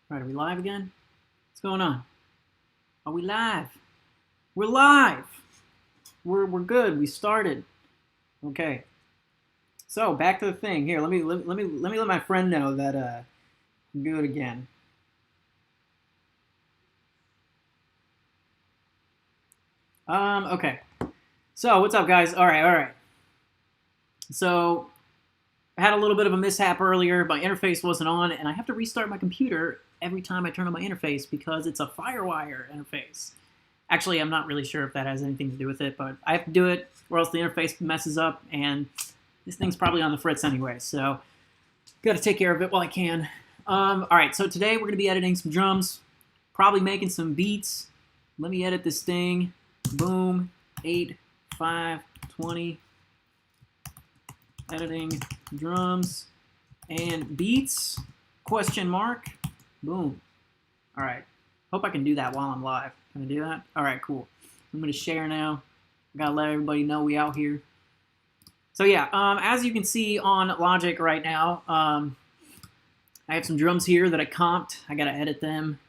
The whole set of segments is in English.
All right, are we live again? What's going on? Are we live? We're live. We're good. We started. Okay. So back to the thing. Here, let me let my friend know that I'm good again. Okay. So what's up, guys? All right. So I had a little bit of a mishap earlier. My interface wasn't on, and I have to restart my computer every time I turn on my interface because it's a FireWire interface. Actually, I'm not really sure if that has anything to do with it, but I have to do it or else the interface messes up, and this thing's probably on the fritz anyway, so got to take care of it while I can. All right, so today we're going to be editing some drums, probably making some beats. Let me edit this thing. Boom, 8, 5, 20. Editing drums and beats, question mark, boom. All right, hope I can do that while I'm live. Can I do that? All right, cool. I'm gonna share now. I gotta let everybody know we out here. So yeah, as you can see on Logic right now, I have some drums here that I comped. I gotta edit them.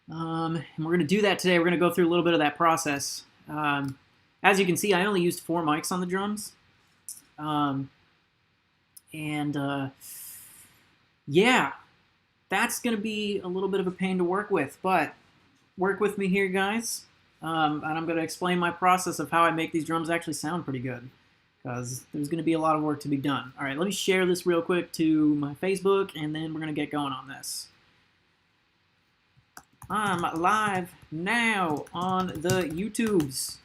And we're gonna do that today. We're gonna go through a little bit of that process. As you can see, I only used 4 mics on the drums. Yeah, that's going to be a little bit of a pain to work with, but work with me here, guys. And I'm going to explain my process of how I make these drums actually sound pretty good, because there's going to be a lot of work to be done. All right, let me share this real quick to my Facebook, and then we're going to get going on this. I'm live now on the YouTubes.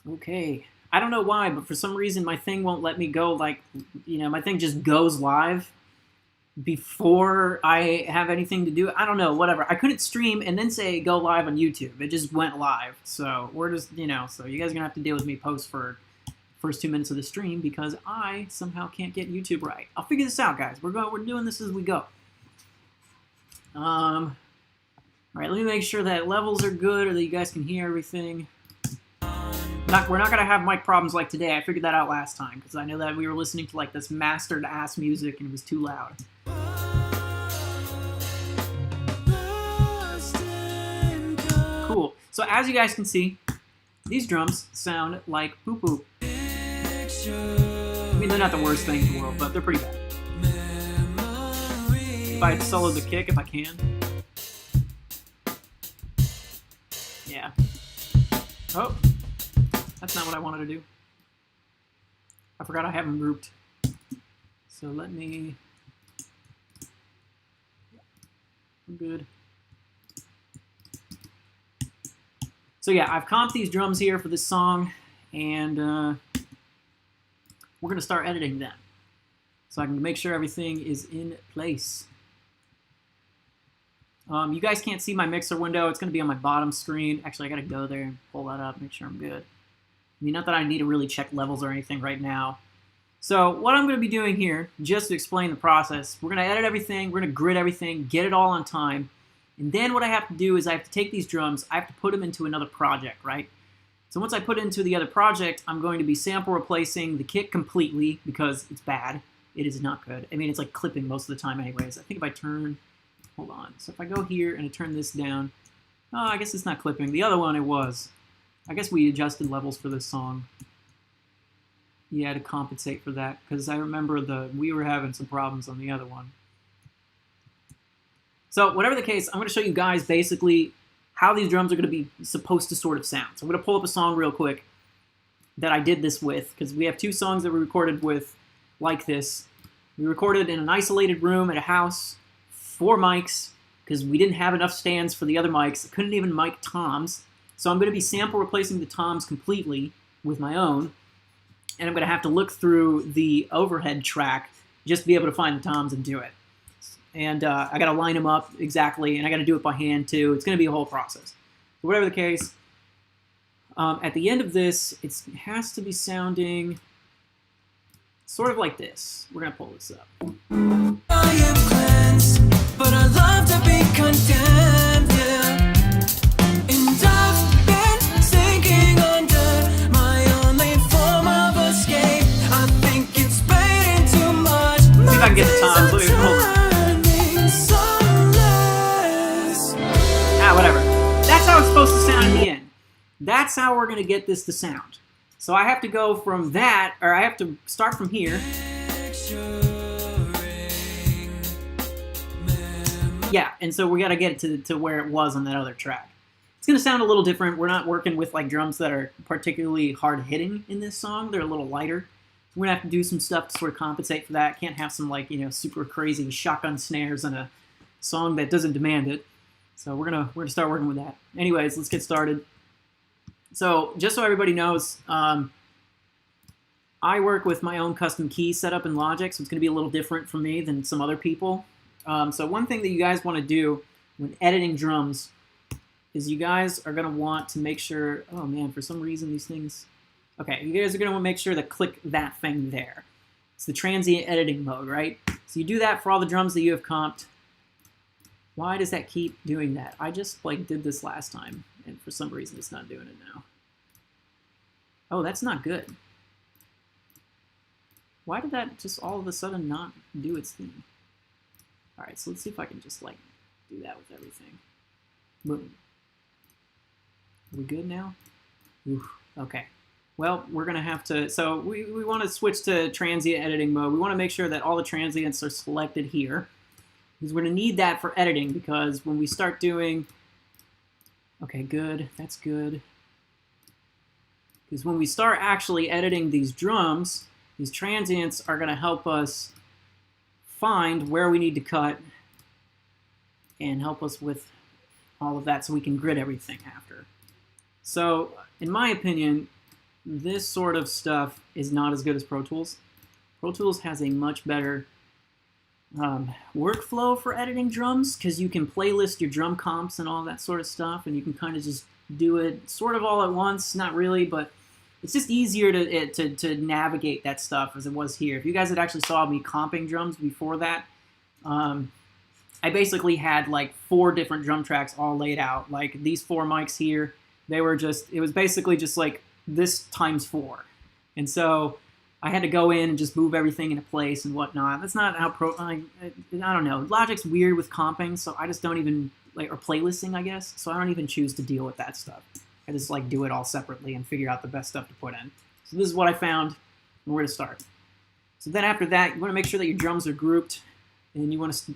Okay, I don't know why, but for some reason my thing won't let me go, like, my thing just goes live before I have anything to do. I don't know, whatever. I couldn't stream and then say go live on YouTube. It just went live. So we're just, so you guys are going to have to deal with me post for first 2 minutes of the stream because I somehow can't get YouTube right. I'll figure this out, guys. We're doing this as we go. All right, let me make sure that levels are good or that you guys can hear everything. We're not going to have mic problems like today. I figured that out last time because I know that we were listening to like this mastered ass music and it was too loud. Cool. So as you guys can see, these drums sound like poo-poo. I mean, they're not the worst thing in the world, but they're pretty bad. If I solo the kick, if I can. Yeah. Oh. That's not what I wanted to do. I forgot I have them grouped. So let me... I'm good. So yeah, I've comped these drums here for this song, and we're going to start editing them. So I can make sure everything is in place. You guys can't see my mixer window. It's going to be on my bottom screen. Actually, I got to go there and pull that up, make sure I'm good. I mean, not that I need to really check levels or anything right now. So what I'm going to be doing here, just to explain the process, we're going to edit everything, we're going to grid everything, get it all on time, and then what I have to do is I have to take these drums, I have to put them into another project, right? So once I put it into the other project, I'm going to be sample replacing the kick completely because it's bad. It is not good. I mean, it's like clipping most of the time anyways. I think if I turn, hold on. So if I go here and I turn this down, oh, I guess it's not clipping. The other one it was. I guess we adjusted levels for this song. Yeah, to compensate for that, because I remember we were having some problems on the other one. So whatever the case, I'm going to show you guys basically how these drums are going to be supposed to sort of sound. So I'm going to pull up a song real quick that I did this with, because we have 2 songs that we recorded with like this. We recorded in an isolated room at a house, 4 mics, because we didn't have enough stands for the other mics. I couldn't even mic toms. So I'm going to be sample replacing the toms completely with my own, and I'm going to have to look through the overhead track just to be able to find the toms and do it. And I got to line them up exactly, and I got to do it by hand too. It's going to be a whole process. But whatever the case, at the end of this, it has to be sounding Sort of like this. We're gonna pull this up. I am cleansed, but I love to be condemned, yeah. And I've been sinking under my only form of escape. I think it's fading too much. See if I can get the time. Whatever. That's how it's supposed to sound in the end. That's how we're gonna get this to sound. So I have to go from that, or I have to start from here. Yeah, and so we got to get it to where it was on that other track. It's going to sound a little different. We're not working with like drums that are particularly hard hitting in this song. They're a little lighter. So we're going to have to do some stuff to sort of compensate for that. Can't have some like, you know, super crazy shotgun snares in a song that doesn't demand it. So we're gonna start working with that. Anyways, let's get started. So just so everybody knows, I work with my own custom key setup in Logic, so it's going to be a little different for me than some other people. So one thing that you guys want to do when editing drums is you guys are going to want to make sure, oh man, for some reason these things, okay, you guys are going to want to make sure to click that thing there. It's the transient editing mode, right? So you do that for all the drums that you have comped. Why does that keep doing that? I just like did this last time, and for some reason it's not doing it now. Oh, that's not good. Why did that just all of a sudden not do its thing? All right, so let's see if I can just like do that with everything. Boom. Are we good now? Oof, okay. Well, we're gonna have to, so we want to switch to transient editing mode. We want to make sure that all the transients are selected here. Because we're going to need that for editing, because when we start doing, okay, good, that's good. Because when we start actually editing these drums, these transients are going to help us find where we need to cut and help us with all of that so we can grid everything after. So, in my opinion, this sort of stuff is not as good as Pro Tools. Pro Tools has a much better workflow for editing drums, because you can playlist your drum comps and all that sort of stuff, and you can kind of just do it sort of all at once, not really, but it's just easier to navigate that stuff as it was here. If you guys had actually saw me comping drums before that, I basically had like 4 different drum tracks all laid out. Like these 4 mics here, they were just, it was basically just like this times 4. And so I had to go in and just move everything into place and whatnot. That's not how I don't know. Logic's weird with comping, so I just don't even, like, or playlisting, I guess, so I don't even choose to deal with that stuff. I just, like, do it all separately and figure out the best stuff to put in. So this is what I found, and we're going to start. So then after that, you want to make sure that your drums are grouped, and you want to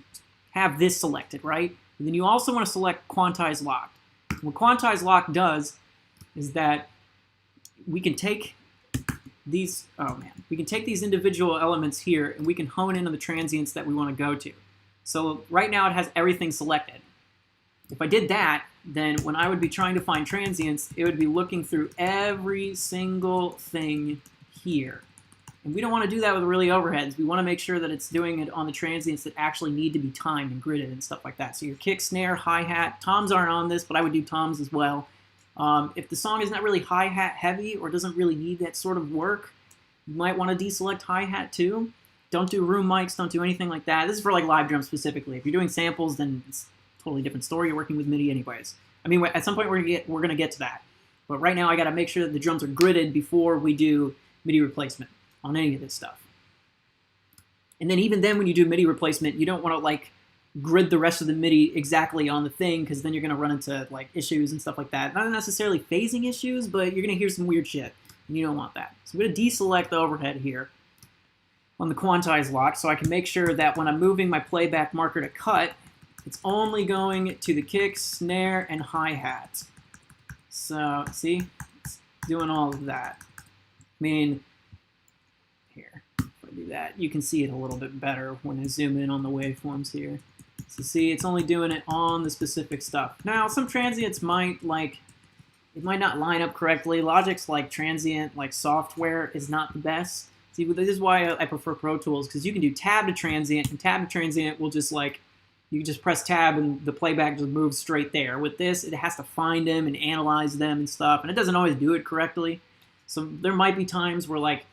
have this selected, right? And then you also want to select Quantize Locked. What Quantize Locked does is that we can take these, oh man, we can take these individual elements here and we can hone in on the transients that we want to go to. So right now it has everything selected. If I did that, then when I would be trying to find transients, it would be looking through every single thing here. And we don't want to do that with really overheads. We want to make sure that it's doing it on the transients that actually need to be timed and gridded and stuff like that. So your kick, snare, hi-hat, toms aren't on this, but I would do toms as well. If the song is not really hi-hat heavy or doesn't really need that sort of work, you might want to deselect hi-hat too. Don't do room mics, don't do anything like that. This is for like live drums specifically. If you're doing samples, then it's a totally different story. You're working with MIDI anyways. I mean, at some point we're gonna get to that. But right now I gotta make sure that the drums are gridded before we do MIDI replacement on any of this stuff. And then even then when you do MIDI replacement, you don't want to like grid the rest of the MIDI exactly on the thing, because then you're going to run into like issues and stuff like that. Not necessarily phasing issues, but you're going to hear some weird shit, and you don't want that. So I'm going to deselect the overhead here on the Quantize Lock, so I can make sure that when I'm moving my playback marker to cut, it's only going to the kick, snare, and hi-hat. So, see? It's doing all of that. I mean, here, if I do that, you can see it a little bit better when I zoom in on the waveforms here. So see, it's only doing it on the specific stuff. Now, some transients might, like, it might not line up correctly. Logic's, like, transient, like, software is not the best. See, this is why I prefer Pro Tools, because you can do tab to transient, and tab to transient will just, like, you just press tab and the playback just moves straight there. With this, it has to find them and analyze them and stuff, and it doesn't always do it correctly. So there might be times where, like,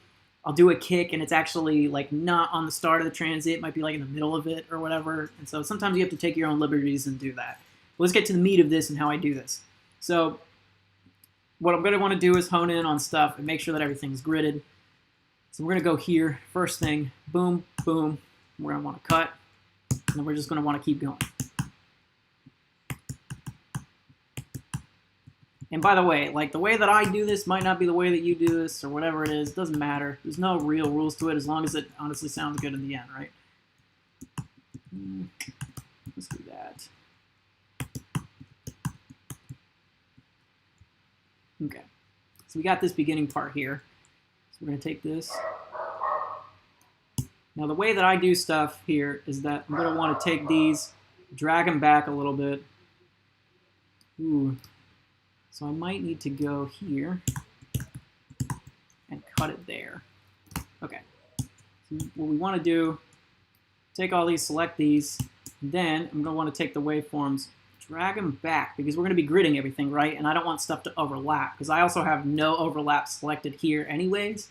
I'll do a kick and it's actually like not on the start of the transient, it might be like in the middle of it or whatever. And so sometimes you have to take your own liberties and do that. But let's get to the meat of this and how I do this. So what I'm going to want to do is hone in on stuff and make sure that everything's gridded. So we're going to go here, first thing, boom, boom. We're going to want to cut, and then we're just going to want to keep going. And by the way, like the way that I do this might not be the way that you do this or whatever it is. It doesn't matter. There's no real rules to it as long as it honestly sounds good in the end, right? Let's do that. Okay. So we got this beginning part here. So we're going to take this. Now the way that I do stuff here is that I'm going to want to take these, drag them back a little bit. Ooh. So I might need to go here and cut it there. Okay. So what we want to do, take all these, select these, then I'm going to want to take the waveforms, drag them back, because we're going to be gridding everything, right? And I don't want stuff to overlap, because I also have no overlap selected here anyways.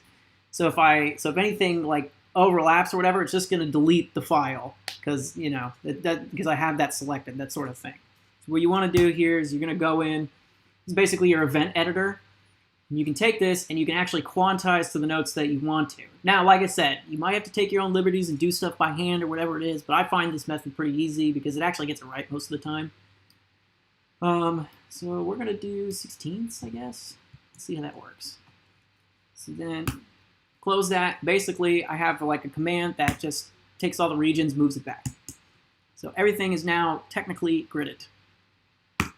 So if anything like overlaps or whatever, it's just going to delete the file, because you know because I have that selected, that sort of thing. So what you want to do here is you're going to go in. This is basically your event editor. And you can take this and you can actually quantize to the notes that you want to. Now, like I said, you might have to take your own liberties and do stuff by hand or whatever it is, but I find this method pretty easy because it actually gets it right most of the time. So we're going to do 16ths, I guess. Let's see how that works. So then close that. Basically, I have like a command that just takes all the regions, moves it back. So everything is now technically gridded. All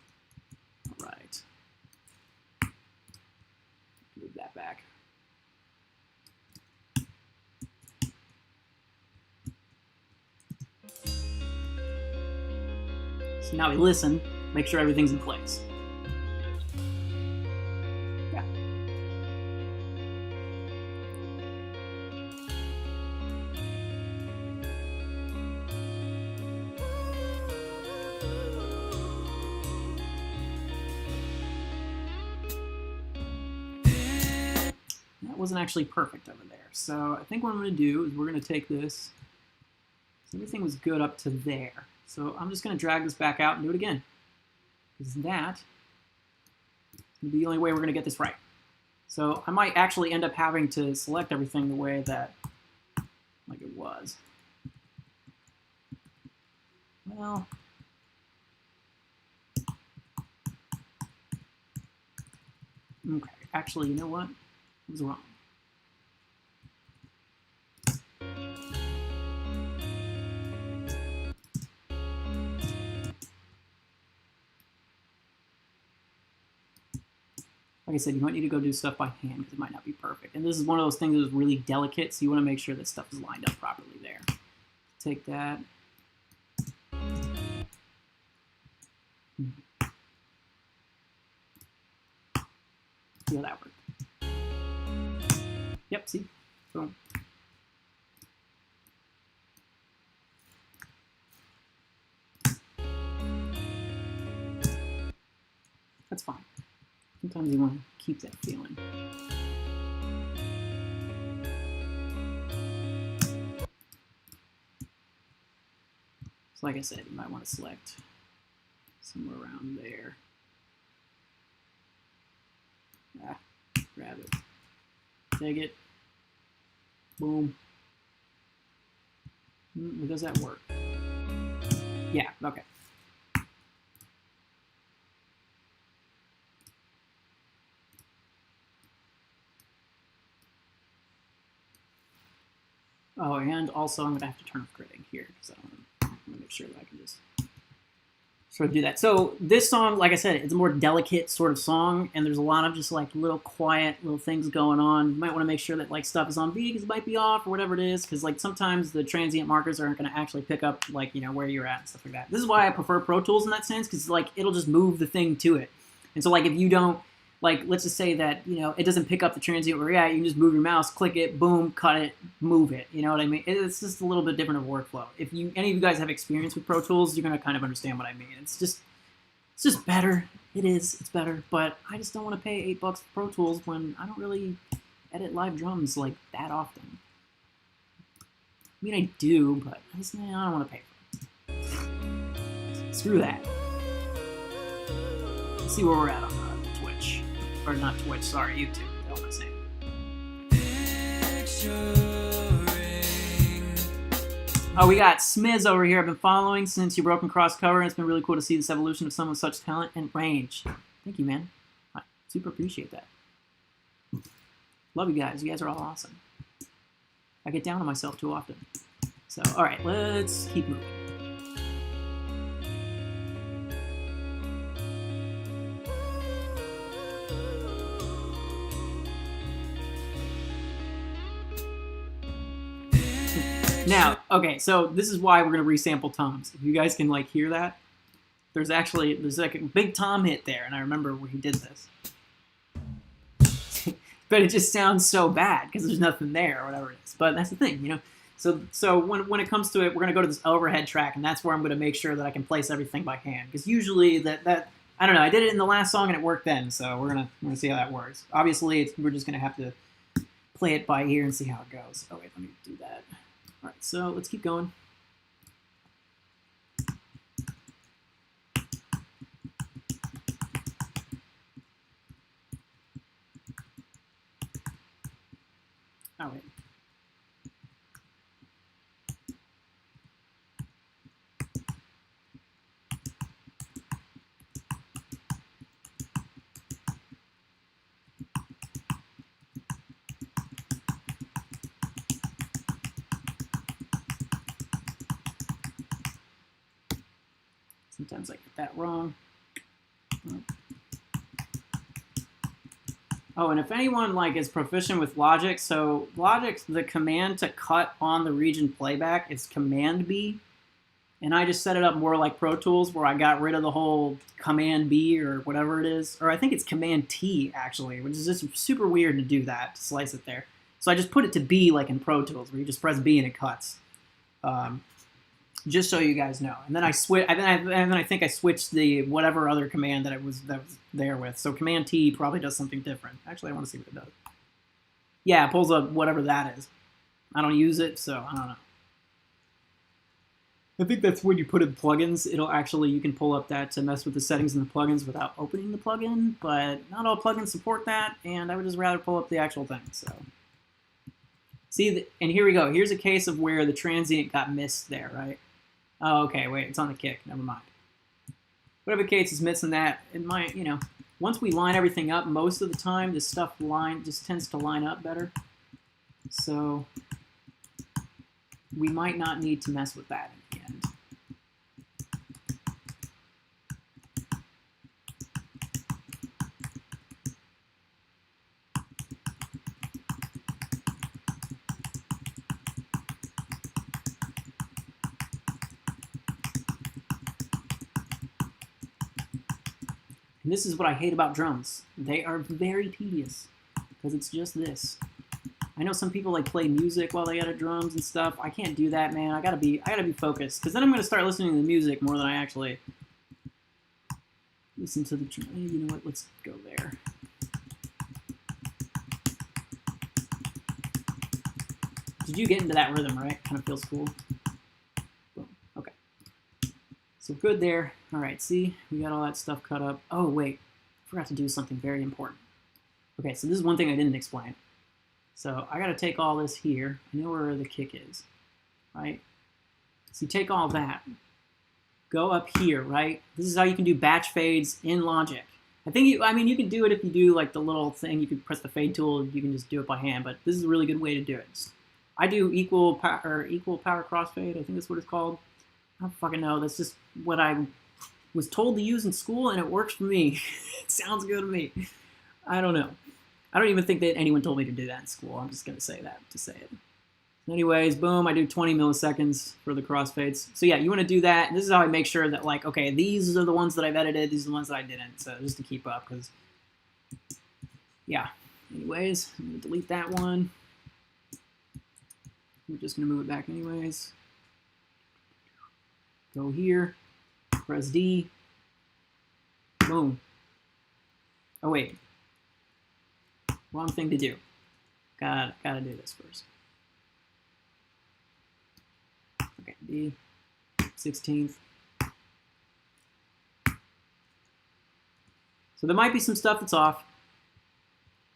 right. Move that back. So now we listen, make sure everything's in place. Yeah. That wasn't actually perfect over there. So I think what I'm going to do is we're going to take this. So everything was good up to there. So I'm just going to drag this back out and do it again. Because that is the only way we're going to get this right. So I might actually end up having to select everything the way that like it was. Well, okay. Actually, you know what? I was wrong. Like I said, you might need to go do stuff by hand because it might not be perfect. And this is one of those things that is really delicate, so you want to make sure that stuff is lined up properly there. Take that. See how that worked. Yep, see? Boom. That's fine. Sometimes you want to keep that feeling. So like I said, you might want to select somewhere around there. Ah, grab it. Take it. Boom. Does that work? Yeah, okay. Oh, and also I'm going to have to turn off gridding here because I want to make sure that I can just sort of do that. So this song, like I said, it's a more delicate sort of song, and there's a lot of just like little quiet little things going on. You might want to make sure that like stuff is on beat because it might be off or whatever it is, because like sometimes the transient markers aren't going to actually pick up like, you know, where you're at and stuff like that. This is why I prefer Pro Tools in that sense, because like it'll just move the thing to it. And so like if you don't, like, let's just say that, you know, it doesn't pick up the transient where you're at. You can just move your mouse, click it, boom, cut it, move it. You know what I mean? It's just a little bit different of a workflow. If any of you guys have experience with Pro Tools, you're going to kind of understand what I mean. It's just better. It is. It's better. But I just don't want to pay $8 for Pro Tools when I don't really edit live drums like that often. I mean, I do, but I don't want to pay for it. Screw that. Let's see where we're at on Twitch. Or not Twitch, sorry, YouTube. What am I saying? Oh, we got Smiz over here. I've been following since you broke and crossed cover, and it's been really cool to see this evolution of someone with such talent and range. Thank you, man. I super appreciate that. Love you guys. You guys are all awesome. I get down on myself too often. So, all right, let's keep moving. Now, okay, so this is why we're gonna resample toms. If you guys can like hear that, there's like a big tom hit there, and I remember when he did this. But it just sounds so bad because there's nothing there or whatever it is. But that's the thing, you know. So when it comes to it, we're gonna go to this overhead track, and that's where I'm gonna make sure that I can place everything by hand. Because usually that I don't know, I did it in the last song and it worked then, so we're gonna see how that works. Obviously, we're just gonna have to play it by ear and see how it goes. Oh wait, let me do that. All right, so let's keep going. Oh wait. Sometimes I get that wrong. Oh, and if anyone like is proficient with Logic, so Logic, the command to cut on the region playback is Command B, and I just set it up more like Pro Tools, where I got rid of the whole Command B or whatever it is, or I think it's Command T actually, which is just super weird to do that, to slice it there. So I just put it to B like in Pro Tools, where you just press B and it cuts. Just so you guys know. And then I think I switched the whatever other command that was there with. So Command T probably does something different. Actually, I want to see what it does. Yeah, it pulls up whatever that is. I don't use it, so I don't know. I think that's when you put in plugins. You can pull up that to mess with the settings in the plugins without opening the plugin, but not all plugins support that, and I would just rather pull up the actual thing. So, see, and here we go. Here's a case of where the transient got missed there, right? Oh, okay, wait, it's on the kick. Never mind. Whatever case is missing that, it might, you know, once we line everything up, most of the time, this stuff just tends to line up better. So we might not need to mess with that in the end. And this is what I hate about drums. They are very tedious because it's just this. I know some people like play music while they edit drums and stuff. I can't do that, man. I gotta be focused, because then I'm gonna start listening to the music more than I actually listen to the drum. You know what? Let's go there. Did you get into that rhythm, right? Kind of feels cool. Boom. Okay. So good there. All right, see? We got all that stuff cut up. Oh, wait. I forgot to do something very important. Okay, so this is one thing I didn't explain. So I got to take all this here. I know where the kick is, right? So you take all that. Go up here, right? This is how you can do batch fades in Logic. I mean, you can do it if you do like the little thing. You can press the fade tool. You can just do it by hand, but this is a really good way to do it. I do equal power crossfade. I think that's what it's called. I don't fucking know. That's just what I was told to use in school, and it works for me. It sounds good to me. I don't know. I don't even think that anyone told me to do that in school. I'm just going to say that to say it. Anyways, boom, I do 20 milliseconds for the crossfades. So yeah, you want to do that. This is how I make sure that, like, okay, these are the ones that I've edited. These are the ones that I didn't. So just to keep up, because, yeah. Anyways, I'm going to delete that one. We're just going to move it back anyways. Go here. Press D. Boom. Oh, wait. Wrong thing to do. Gotta do this first. Okay, D, 16th. So there might be some stuff that's off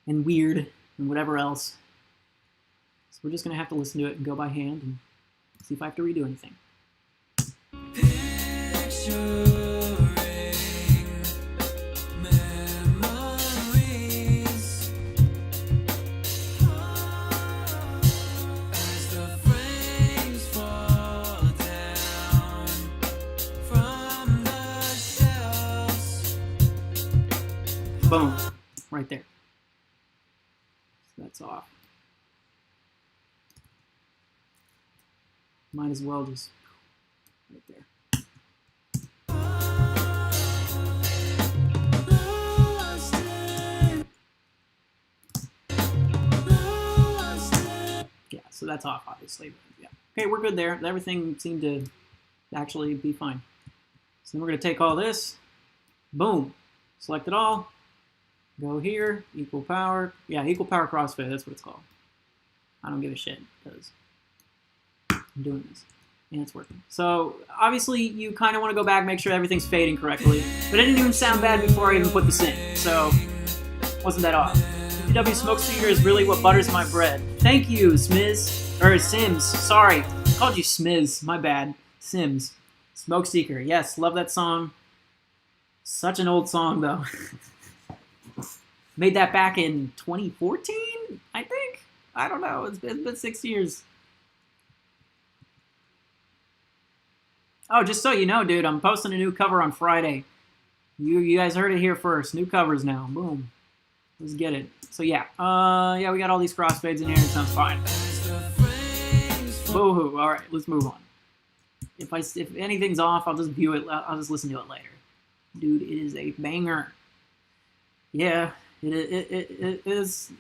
and weird and whatever else. So we're just gonna have to listen to it and go by hand and see if I have to redo anything. Boom, right there. So that's off. Might as well just right there. Yeah, so that's off, obviously. Yeah. Okay, we're good there. Everything seemed to actually be fine. So then we're going to take all this. Boom. Select it all. Go here, equal power. Yeah, equal power crossfade, that's what it's called. I don't give a shit because I'm doing this and it's working. So obviously you kind of want to go back, make sure everything's fading correctly, but it didn't even sound bad before I even put this in, so wasn't that off. DW Smoke Seeker is really what butters my bread. Thank you, Smiz, or Sims, sorry. I called you Smiz, my bad. Sims. Smoke Seeker, yes, love that song. Such an old song though. Made that back in 2014, I think? I don't know. It's been 6 years. Oh, just so you know, dude, I'm posting a new cover on Friday. You guys heard it here first. New covers now. Boom. Let's get it. So yeah. Yeah, we got all these crossfades in here. It sounds fine. Boo-hoo. All right, let's move on. If anything's off, I'll just view it. I'll just listen to it later. Dude, it is a banger. Yeah. It is.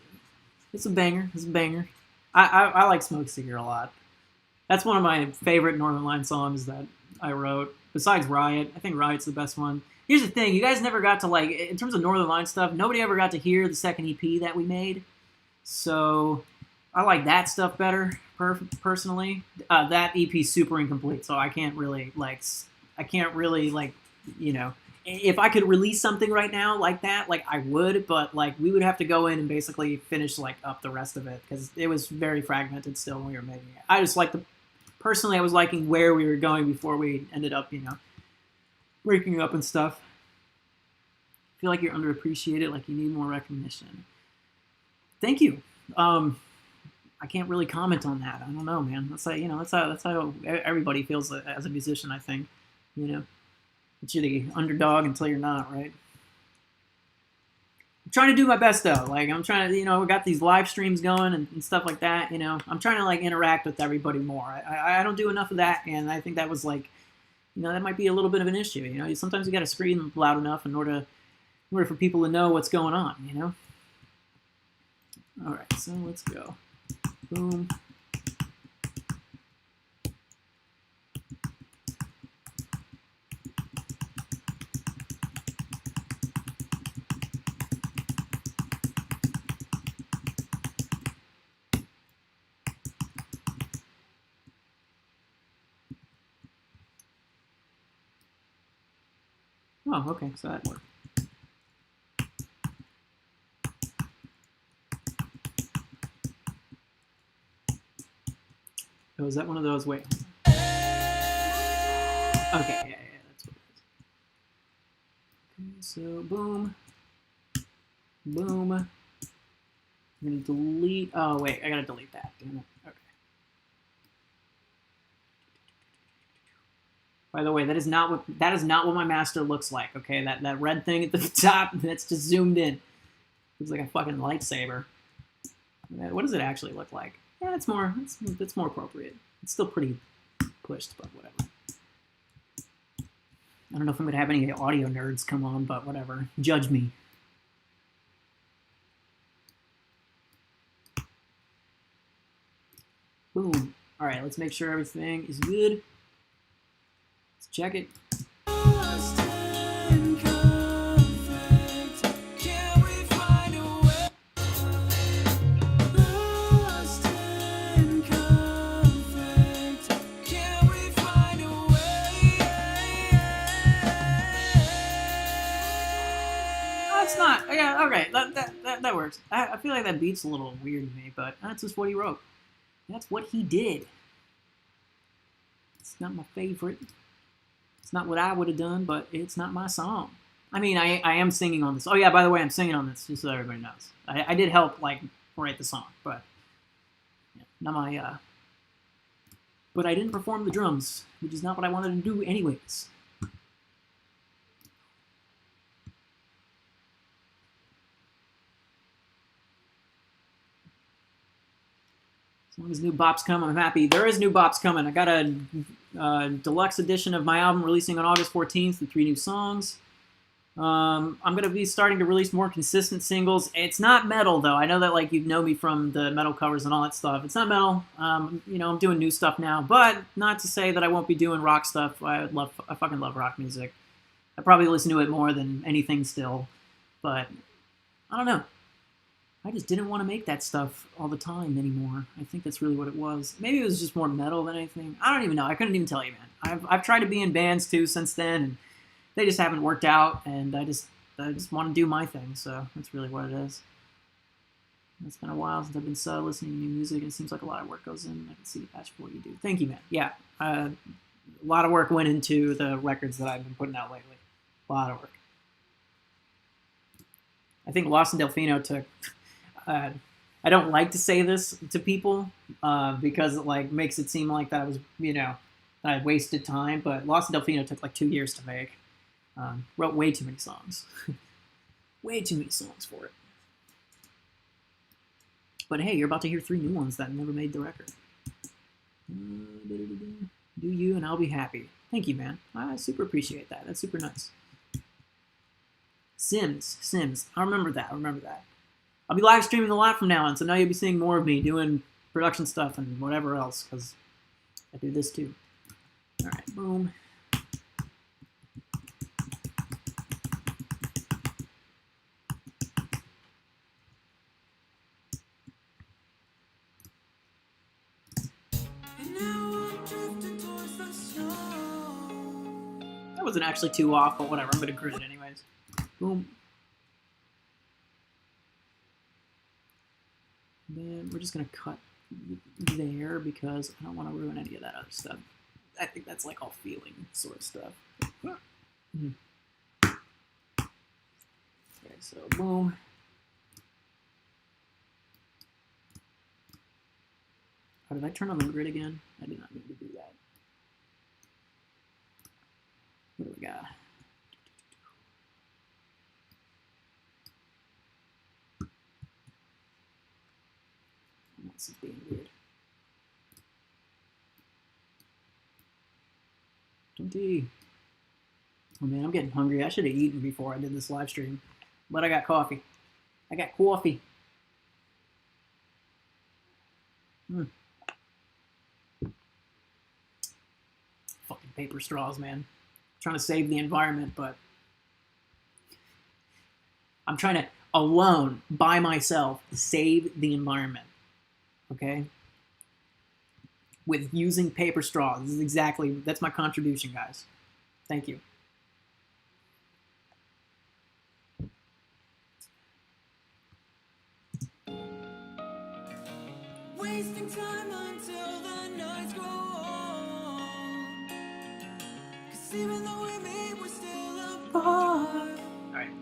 It's a banger. It's a banger. I like Smoke Seeker a lot. That's one of my favorite Northern Line songs that I wrote. Besides Riot, I think Riot's the best one. Here's the thing: you guys never got to like, in terms of Northern Line stuff, nobody ever got to hear the second EP that we made. So I like that stuff better, personally. That EP's super incomplete, so I can't really you know. If I could release something right now like that, like I would, but like we would have to go in and basically finish like up the rest of it because it was very fragmented still when we were making it. I just like personally I was liking where we were going before we ended up, you know, breaking up and stuff. I feel like you're underappreciated, like you need more recognition. Thank you. I can't really comment on that. I don't know, man. That's like, you know, that's how everybody feels as a musician, I think, you know. But you're the underdog until you're not, right? I'm trying to do my best, though. Like, I'm trying to, you know, we got these live streams going and stuff like that, you know. I'm trying to, like, interact with everybody more. I don't do enough of that, and I think that was, like, you know, that might be a little bit of an issue, you know. Sometimes you got to scream loud enough in order for people to know what's going on, you know. All right, so let's go. Boom. Oh, okay, so that worked. Oh, is that one of those? Wait. Okay, yeah, that's what it is. Okay, so boom. Boom. I'm gonna delete. Oh, wait, I gotta delete that. Damn it. Okay. By the way, that is not what my master looks like. Okay, that red thing at the top that's just zoomed in. Looks like a fucking lightsaber. What does it actually look like? Yeah, it's more appropriate. It's still pretty pushed, but whatever. I don't know if I'm gonna have any audio nerds come on, but whatever. Judge me. Boom. All right, let's make sure everything is good. Let's check it. right, that works. I feel like that beat's a little weird to me, but that's just what he wrote. That's what he did. It's not my favorite. It's not what I would have done, but it's not my song. I mean, I am singing on this. Oh yeah, by the way, I'm singing on this, just so everybody knows. I did help, like, write the song, but yeah, not my, but I didn't perform the drums, which is not what I wanted to do anyways. As long as new bops come, I'm happy. There is new bops coming. I got a deluxe edition of my album releasing on August 14th with 3 new songs. I'm going to be starting to release more consistent singles. It's not metal, though. I know that, like, you know me from the metal covers and all that stuff. It's not metal. You know, I'm doing new stuff now, but not to say that I won't be doing rock stuff. I fucking love rock music. I probably listen to it more than anything still, but I don't know. I just didn't want to make that stuff all the time anymore. I think that's really what it was. Maybe it was just more metal than anything. I don't even know. I couldn't even tell you, man. I've tried to be in bands too since then, and they just haven't worked out. And I just want to do my thing. So that's really what it is. It's been a while since I've been listening to new music, and it seems like a lot of work goes in. I can see the patch for what you do. Thank you, man. Yeah, a lot of work went into the records that I've been putting out lately. A lot of work. I think Lost in Delfino took. I don't like to say this to people because it, like, makes it seem like that I was, you know, I wasted time. But Lost in Delfino took like 2 years to make. Wrote way too many songs. Way too many songs for it. But hey, you're about to hear 3 new ones that never made the record. Do you and I'll be happy. Thank you, man. I super appreciate that. That's super nice. Sims. I remember that. I'll be live streaming a lot from now on, so now you'll be seeing more of me doing production stuff and whatever else, because I do this too. All right, boom. That wasn't actually too off, but whatever. I'm going to grid it anyways. Boom. Then we're just going to cut there because I don't want to ruin any of that other stuff. I think that's like all feeling sort of stuff. Okay, so boom. Oh, did I turn on the grid again? I did not need to do that. What do we got? This is being weird. 20. Oh man, I'm getting hungry. I should have eaten before I did this live stream. But I got coffee. Fucking paper straws, man. I'm trying to save the environment, but I'm trying to, alone, by myself, save the environment. Okay? With using paper straws. This is exactly, that's my contribution, guys. Thank you. Wasting time until the nights grow on. 'Cause even though we meet, we're still apart. Alright.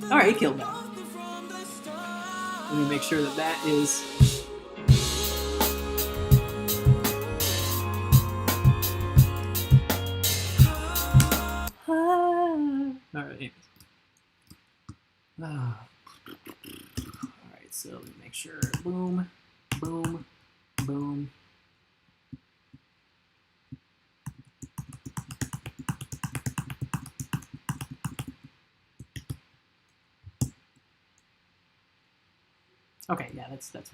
Alright, he killed that. Let me make sure that that is... Alright. Alright, so let me make sure. Boom, boom, boom. Okay, yeah, that's right.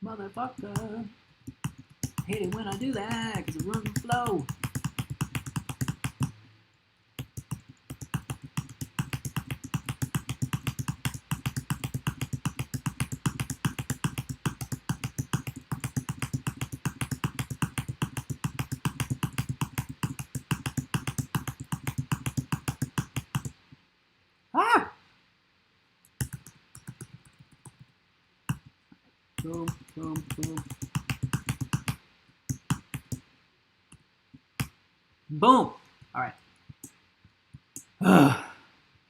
Motherfucker. Hate it when I do that, because it ruins the flow. Boom, boom, boom. Boom. All right. Ugh.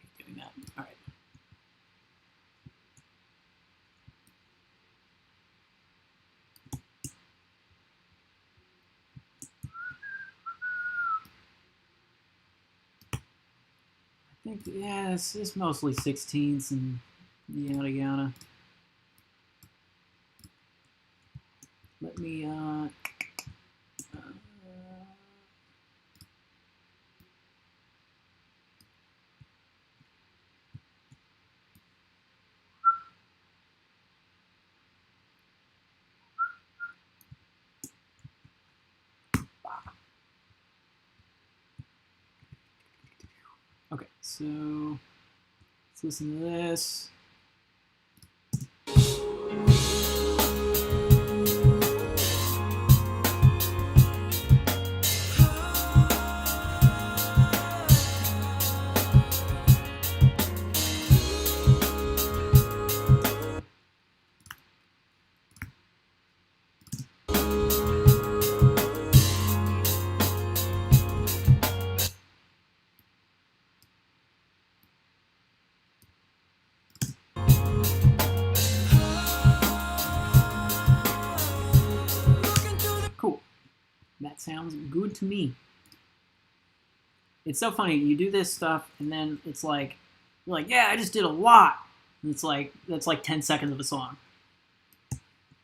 Hate doing that. All right. I think, yeah, it's mostly 16ths and yada yada. Let me, okay, so let's listen to this. Cool. That sounds good to me. It's so funny. You do this stuff, and then it's like, you're like, yeah, I just did a lot. And it's like, that's like 10 seconds of a song.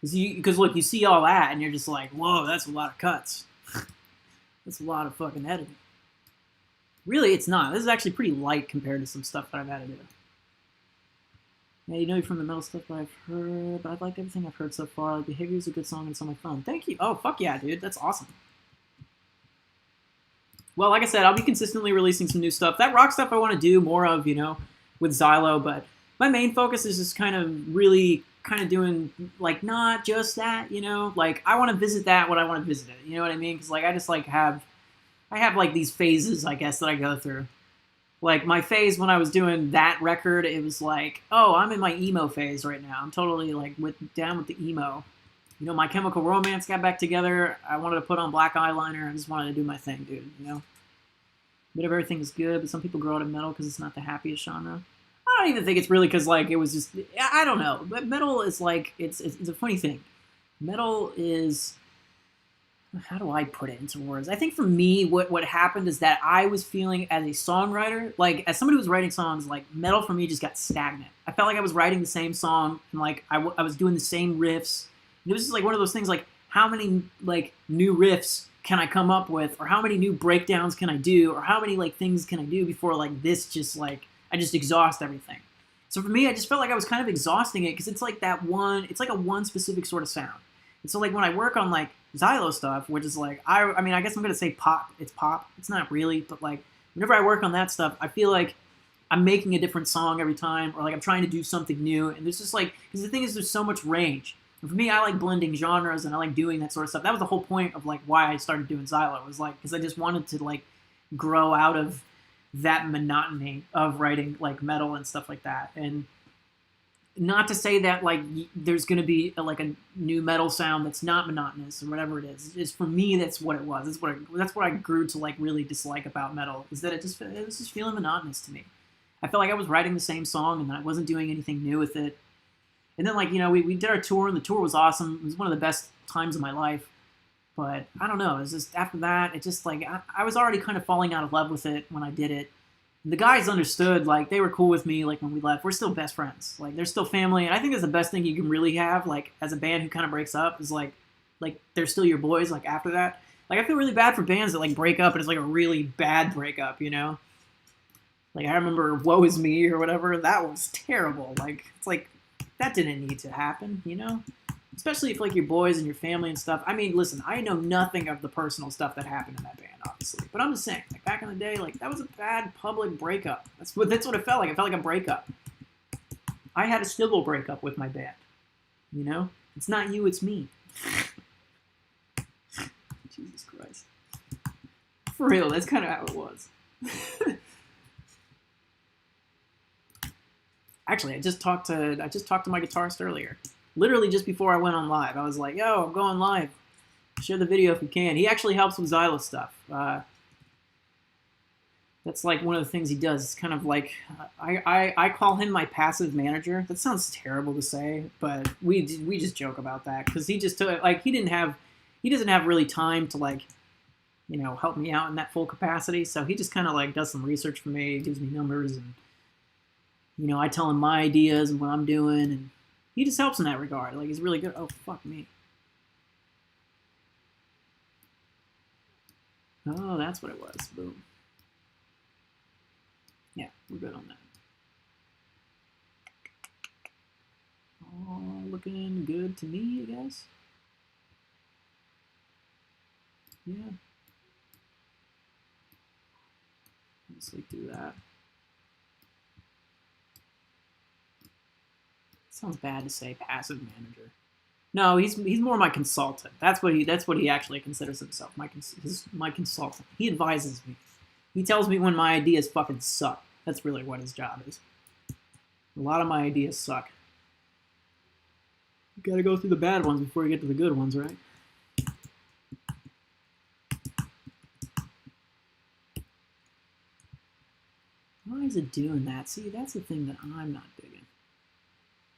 Because look, you see all that, and you're just like, whoa, that's a lot of cuts. That's a lot of fucking editing. Really, it's not. This is actually pretty light compared to some stuff that I've had to do. Yeah, you know you're from the metal stuff that I've heard, but I've liked everything I've heard so far. Like, Behavior is a good song and so much fun. Thank you. Oh, fuck yeah, dude. That's awesome. Well, like I said, I'll be consistently releasing some new stuff. That rock stuff I want to do more of, you know, with XZYLO, but my main focus is just kind of really kind of doing, like, not just that, you know? Like, I want to visit that when I want to visit it, you know what I mean? Because, like, I just, like, I have, like, these phases, I guess, that I go through. Like, my phase when I was doing that record, it was like, oh, I'm in my emo phase right now. I'm totally, like, down with the emo. You know, My Chemical Romance got back together. I wanted to put on black eyeliner. I just wanted to do my thing, dude, you know? A bit of everything is good, but some people grow out of metal because it's not the happiest genre. I don't even think it's really because, like, it was just, I don't know. But metal is, like, it's a funny thing. Metal is, how do I put it into words? I think for me, what happened is that I was feeling as a songwriter, like as somebody who was writing songs, like metal for me just got stagnant. I felt like I was writing the same song and like I was doing the same riffs. And it was just like one of those things like how many like new riffs can I come up with or how many new breakdowns can I do or how many like things can I do before like this just like I just exhaust everything. So for me, I just felt like I was kind of exhausting it because it's like it's like a one specific sort of sound. And so like when I work on like XZYLO stuff, which is like, I mean, I guess I'm going to say pop. It's pop. It's not really, but like whenever I work on that stuff, I feel like I'm making a different song every time or like I'm trying to do something new. And there's just like, because the thing is there's so much range. And for me, I like blending genres and I like doing that sort of stuff. That was the whole point of like why I started doing XZYLO. It was like, because I just wanted to like grow out of that monotony of writing like metal and stuff like that. And not to say that like there's going to be like a new metal sound that's not monotonous or whatever it is. Just for me, that's what it was. That's what I grew to like really dislike about metal is that it was just feeling monotonous to me. I felt like I was writing the same song and I wasn't doing anything new with it. And then like, you know, we did our tour and the tour was awesome. It was one of the best times of my life. But I don't know. It was just after that, it just like I was already kind of falling out of love with it when I did it. The guys understood, like, they were cool with me, like, when we left. We're still best friends. Like, they're still family, and I think that's the best thing you can really have, like, as a band who kind of breaks up, is, like, they're still your boys, like, after that. Like, I feel really bad for bands that, like, break up, and it's, like, a really bad breakup, you know? Like, I remember Woe Is Me or whatever. That was terrible. Like, it's like, that didn't need to happen, you know? Especially if, like, your boys and your family and stuff. I mean, listen, I know nothing of the personal stuff that happened in that band, obviously. But I'm just saying, like, back in the day, like, that was a bad public breakup. That's what it felt like. It felt like a breakup. I had a civil breakup with my band. You know? It's not you, it's me. Jesus Christ. For real, that's kind of how it was. Actually, I just talked to my guitarist earlier. literally just before I went on live. I was like, yo, I'm going live. Share the video if you can. He actually helps with XZYLO stuff. That's like one of the things he does. It's kind of like, I call him my passive manager. That sounds terrible to say, but we just joke about that because he just took, like, he doesn't have really time to, like, you know, help me out in that full capacity. So he just kind of like does some research for me, gives me numbers, and, you know, I tell him my ideas and what I'm doing, and he just helps in that regard. Like, he's really good. Oh, fuck me. Oh, that's what it was. Boom. Yeah, we're good on that. All looking good to me, I guess. Yeah. Let's like do that. Sounds bad to say passive manager. No, he's more my consultant. That's what he actually considers himself. My consultant. He advises me. He tells me when my ideas fucking suck. That's really what his job is. A lot of my ideas suck. You gotta go through the bad ones before you get to the good ones, right? Why is it doing that? See, that's the thing that I'm not digging.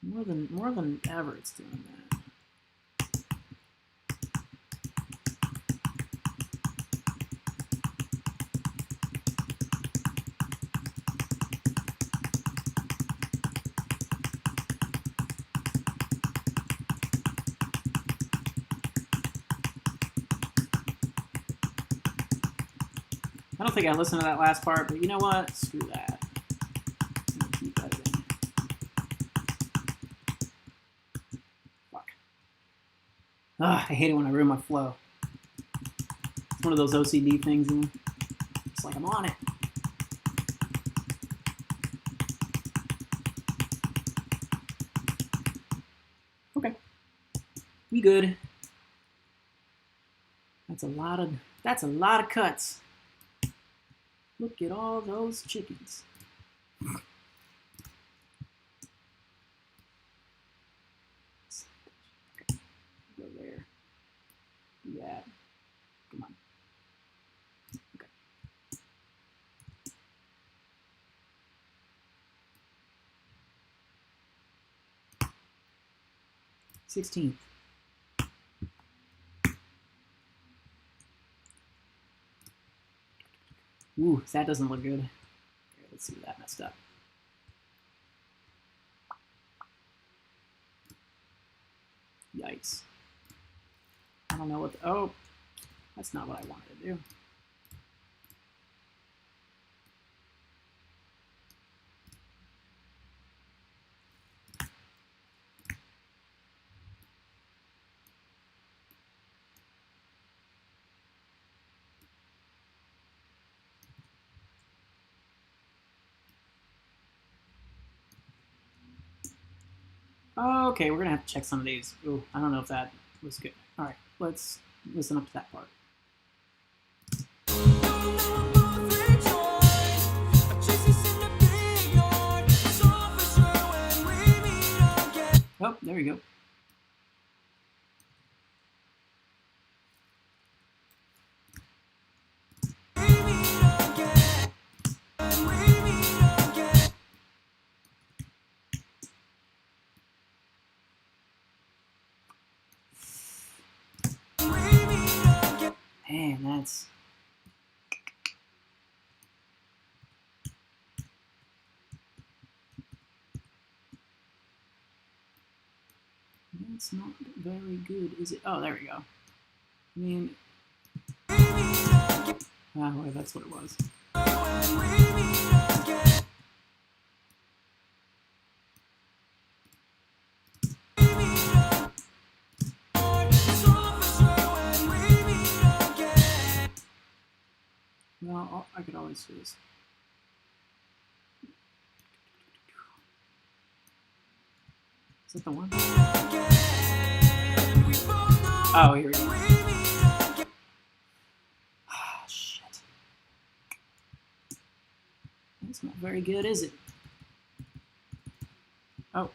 More than ever, it's doing that. I don't think I listened to that last part, but you know what? Screw that. I'm gonna keep editing. Fuck. Ugh, I hate it when I ruin my flow. It's one of those OCD things, you know? It's like I'm on it. Okay. We good. That's a lot of cuts. Look at all those chickens. Okay. Go there. Do that. Come on. Okay. 16th. Ooh, that doesn't look good. Here, let's see what that messed up. Yikes. I don't know what the, oh, that's not what I wanted to do. Okay, we're gonna have to check some of these. Ooh, I don't know if that was good. All right, let's listen up to that part. Oh, there you go. Man, that's not very good, is it? Oh, there we go. I mean, wait, that's what it was. Well, I could always do this. Is that the one? Oh, here we go. Ah, shit. That's not very good, is it? Oh.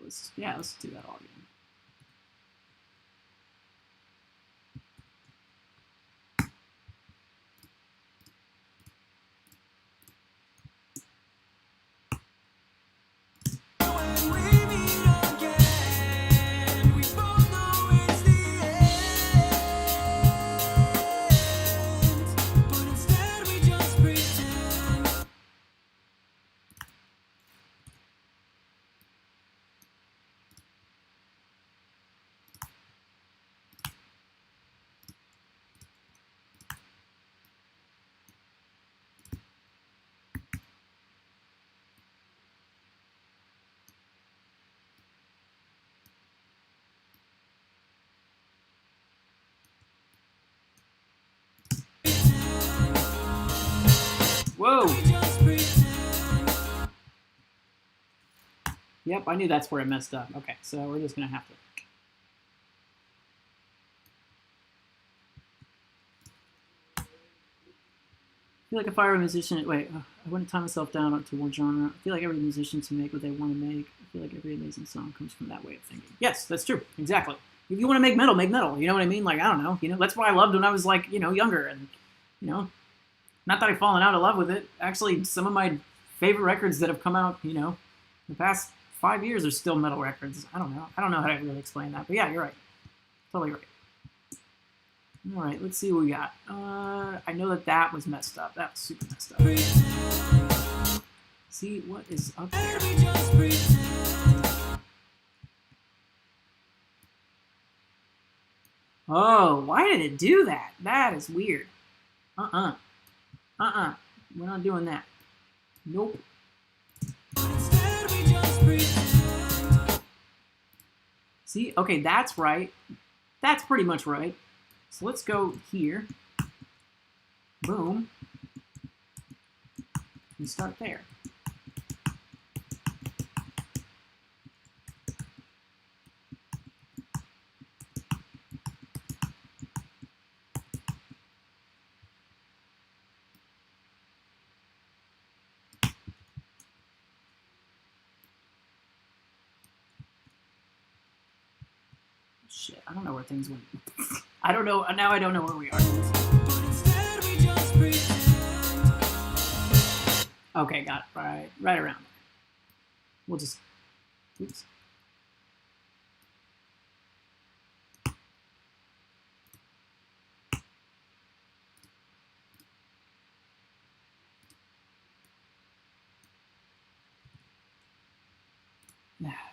let's do that all again. When we meet again, we both know it's the end. But instead we just pretend. Whoa! Just pretend. Yep, I knew that's where I messed up. Okay, so we're just gonna have to. I feel like if I were a musician, wait, I wouldn't tie myself down to one genre. I feel like every musician should make what they want to make. I feel like every amazing song comes from that way of thinking. Yes, that's true. Exactly. If you want to make metal, make metal. You know what I mean? Like, I don't know. You know, that's what I loved when I was like, younger, and not that I've fallen out of love with it. Actually, some of my favorite records that have come out, the past 5 years are still metal records. I don't know. I don't know how to really explain that, but yeah, you're right. Totally right. All right, let's see what we got. I know that was messed up. That was super messed up. See what is up there. Oh, why did it do that? That is weird. We're not doing that. Nope. See, okay, that's right. That's pretty much right. So let's go here. Boom. And start there. Shit, I don't know where things went. I don't know. Now I don't know where we are. Okay, got it. Right around there. We'll just. Oops.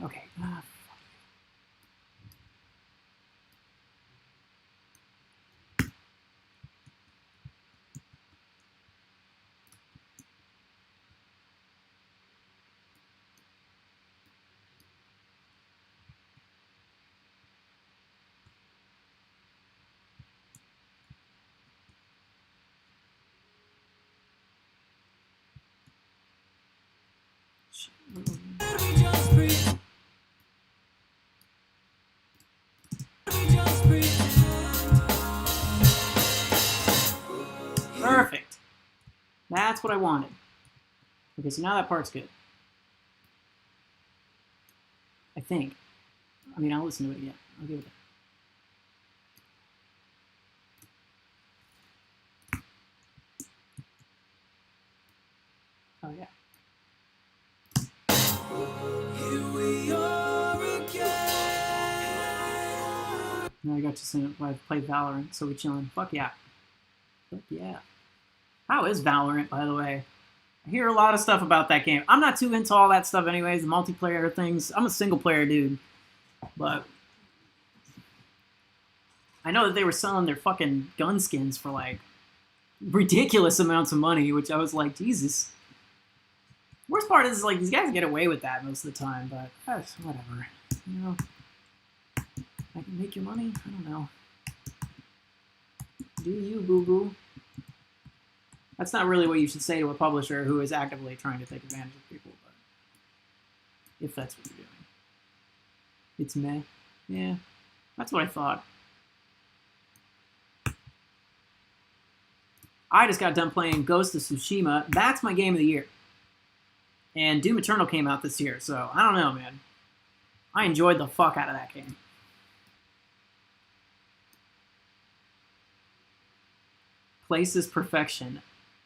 Okay. Perfect. That's what I wanted. Okay, so now that part's good. I think. I mean, I'll listen to it again. I'll give it a... Oh, yeah. Here we are again. Now I got to play Valorant, so we chilling. Fuck yeah. Fuck yeah. How is Valorant, by the way? I hear a lot of stuff about that game. I'm not too into all that stuff anyways, the multiplayer things. I'm a single player dude. But I know that they were selling their fucking gun skins for like ridiculous amounts of money, which I was like, Jesus. Worst part is like these guys get away with that most of the time, but whatever. I can make your money. I don't know. Do you, boo-boo? That's not really what you should say to a publisher who is actively trying to take advantage of people, but if that's what you're doing. It's meh. Yeah, that's what I thought. I just got done playing Ghost of Tsushima. That's my game of the year. And Doom Eternal came out this year, so I don't know, man. I enjoyed the fuck out of that game. Place is perfection.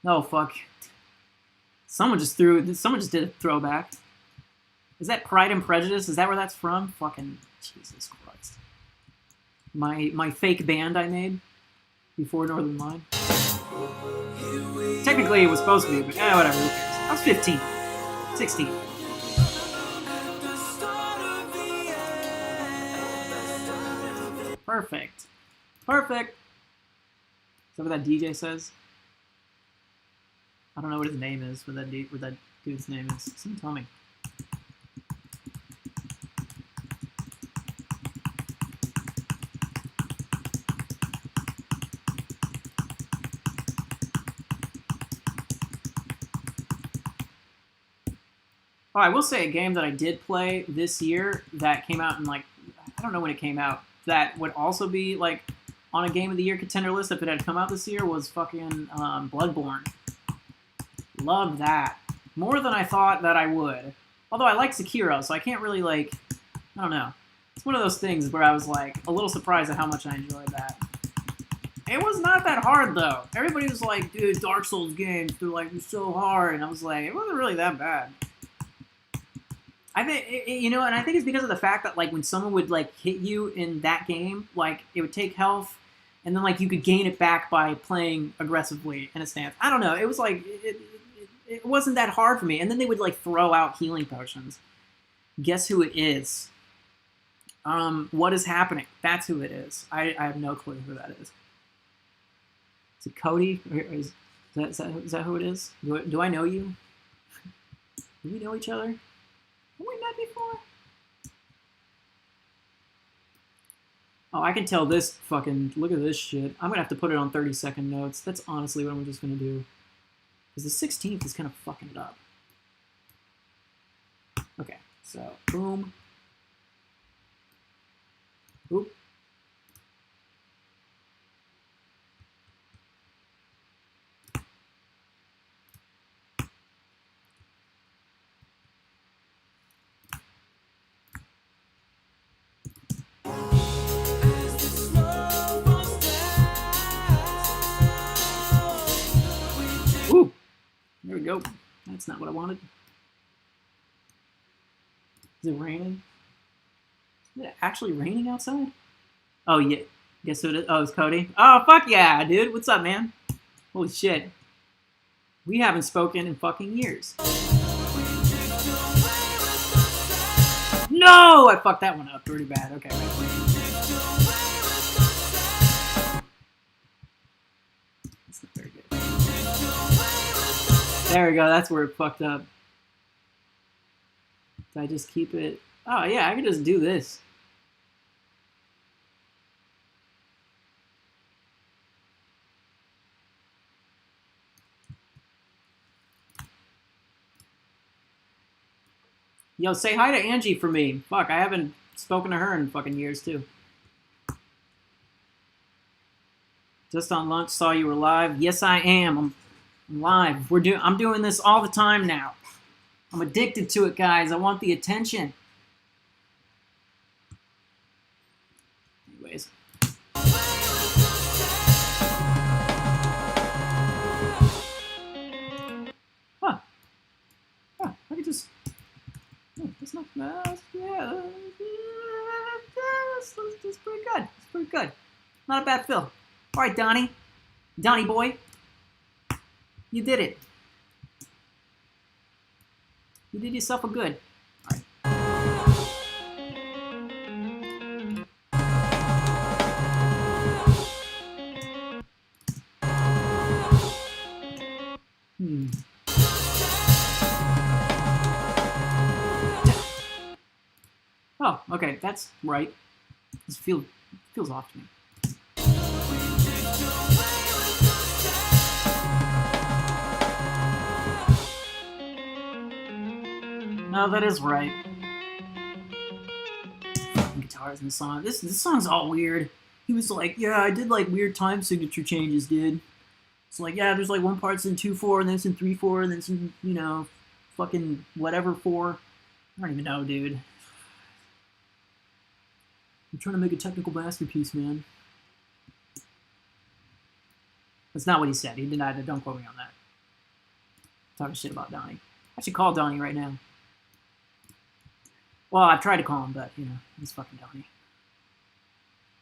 Oh fuck. Someone just did a throwback. Is that Pride and Prejudice? Is that where that's from? Fucking Jesus Christ. My fake band I made before Northern Line. Technically it was supposed to be, but whatever, who cares? I was 15. 16. Perfect. Perfect. Is that what that DJ says? I don't know what his name is, what that dude's name is. Someone tell me. Oh, I will say a game that I did play this year that came out in like, I don't know when it came out, that would also be like on a Game of the Year contender list if it had come out this year was fucking Bloodborne. Loved that. More than I thought that I would. Although I like Sekiro, so I can't really like, I don't know. It's one of those things where I was like a little surprised at how much I enjoyed that. It was not that hard though. Everybody was like, dude, Dark Souls games, they're like so hard. And I was like, it wasn't really that bad. I think, you know, and I think it's because of the fact that, like, when someone would, like, hit you in that game, like, it would take health, and then, like, you could gain it back by playing aggressively in a stance. I don't know. It was, like, it wasn't that hard for me. And then they would, like, throw out healing potions. Guess who it is? What is happening? That's who it is. I have no clue who that is. Is it Cody? Is that who it is? Do I know you? Do we know each other? Have we met before? Oh, I can tell this fucking... Look at this shit. I'm gonna have to put it on 30-second notes. That's honestly what I'm just gonna do. Because the 16th is kind of fucking it up. Okay, so, boom. Oop. Ooh, there we go. That's not what I wanted. Is it raining? Is it actually raining outside? Oh, yeah. Guess who it is? Oh, it's Cody. Oh, fuck yeah, dude. What's up, man? Holy shit. We haven't spoken in fucking years. No! I fucked that one up pretty bad. Okay, right. That's not very good. There we go. That's where it fucked up. Did I just keep it? Oh, yeah, I can just do this. Yo, say hi to Angie for me. Fuck, I haven't spoken to her in fucking years, too. Just on lunch, saw you were live. Yes, I am. I'm live. I'm doing this all the time now. I'm addicted to it, guys. I want the attention. Anyways. Huh. Huh. I could just... That's not... yeah. That's pretty good. It's pretty good. Not a bad fill. All right, Donnie. Donnie boy. You did it. You did yourself a good. All right. Oh, okay, that's right. This feels off to me. No, that is right. Fucking guitars in the song. This song's all weird. He was like, yeah, I did like weird time signature changes, dude. It's like, yeah, there's like one part's in 2/4, and then it's in 3/4, and then it's in, you know, fucking whatever 4. I don't even know, dude. I'm trying to make a technical masterpiece, man. That's not what he said. He denied it. Don't quote me on that. Talking shit about Donnie. I should call Donnie right now. Well, I've tried to call him, but, you know, he's fucking Donnie.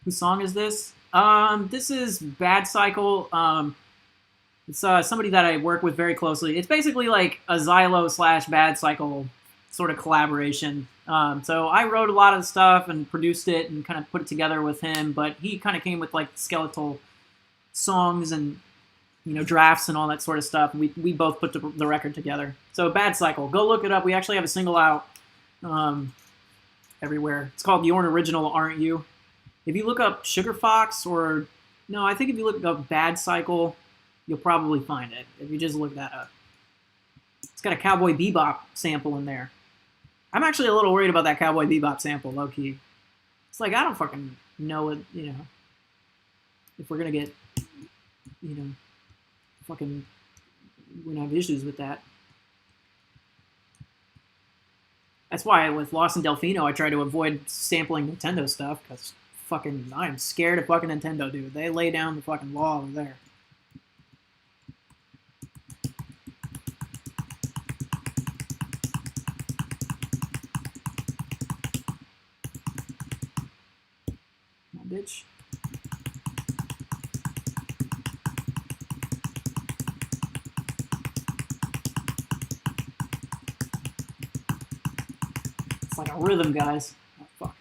Whose song is this? This is Bad Cycle. It's somebody that I work with very closely. It's basically like a XZYLO / Bad Cycle sort of collaboration. So I wrote a lot of the stuff and produced it and kind of put it together with him, but he kind of came with like skeletal songs and, you know, drafts and all that sort of stuff. We both put the record together. So Bad Cycle, go look it up. We actually have a single out everywhere. It's called You're an Original, Aren't You? If you look up Sugar Fox or, no, I think if you look up Bad Cycle, you'll probably find it if you just look that up. It's got a Cowboy Bebop sample in there. I'm actually a little worried about that Cowboy Bebop sample, low-key. It's like, I don't fucking know it, you know, if we're going to get, you know, fucking, we're going to have issues with that. That's why with Lost in Delfino, I try to avoid sampling Nintendo stuff, because fucking, I'm scared of fucking Nintendo, dude. They lay down the fucking law over there. Bitch. It's like a rhythm, guys. Oh, fuck.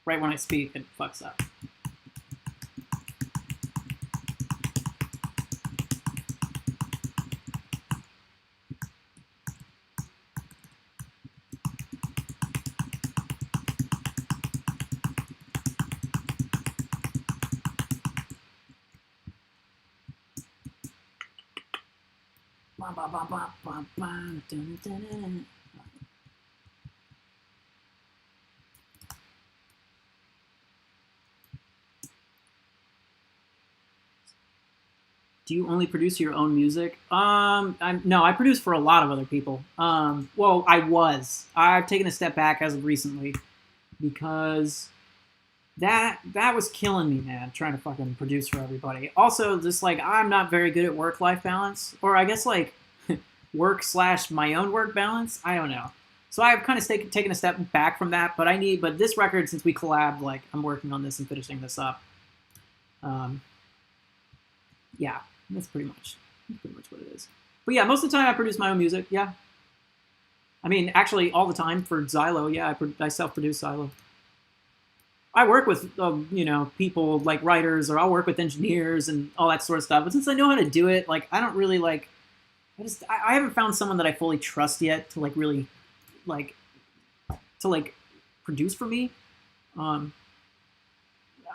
Right when I speak, it fucks up. Do you only produce your own music? No, I produce for a lot of other people. Well, I was. I've taken a step back as of recently because that was killing me, man. Trying to fucking produce for everybody. Also, just like I'm not very good at work-life balance, or I guess like work / my own work balance. I don't know. So I've kind of taken a step back from that. But but this record, since we collabed, like I'm working on this and finishing this up. Yeah. That's pretty much what it is. But yeah, most of the time I produce my own music, yeah. I mean, actually, all the time for XZYLO, yeah, I self-produce XZYLO. I work with, you know, people like writers, or I'll work with engineers and all that sort of stuff. But since I know how to do it, like, I don't really, like, I haven't found someone that I fully trust yet to, like, really, like, produce for me.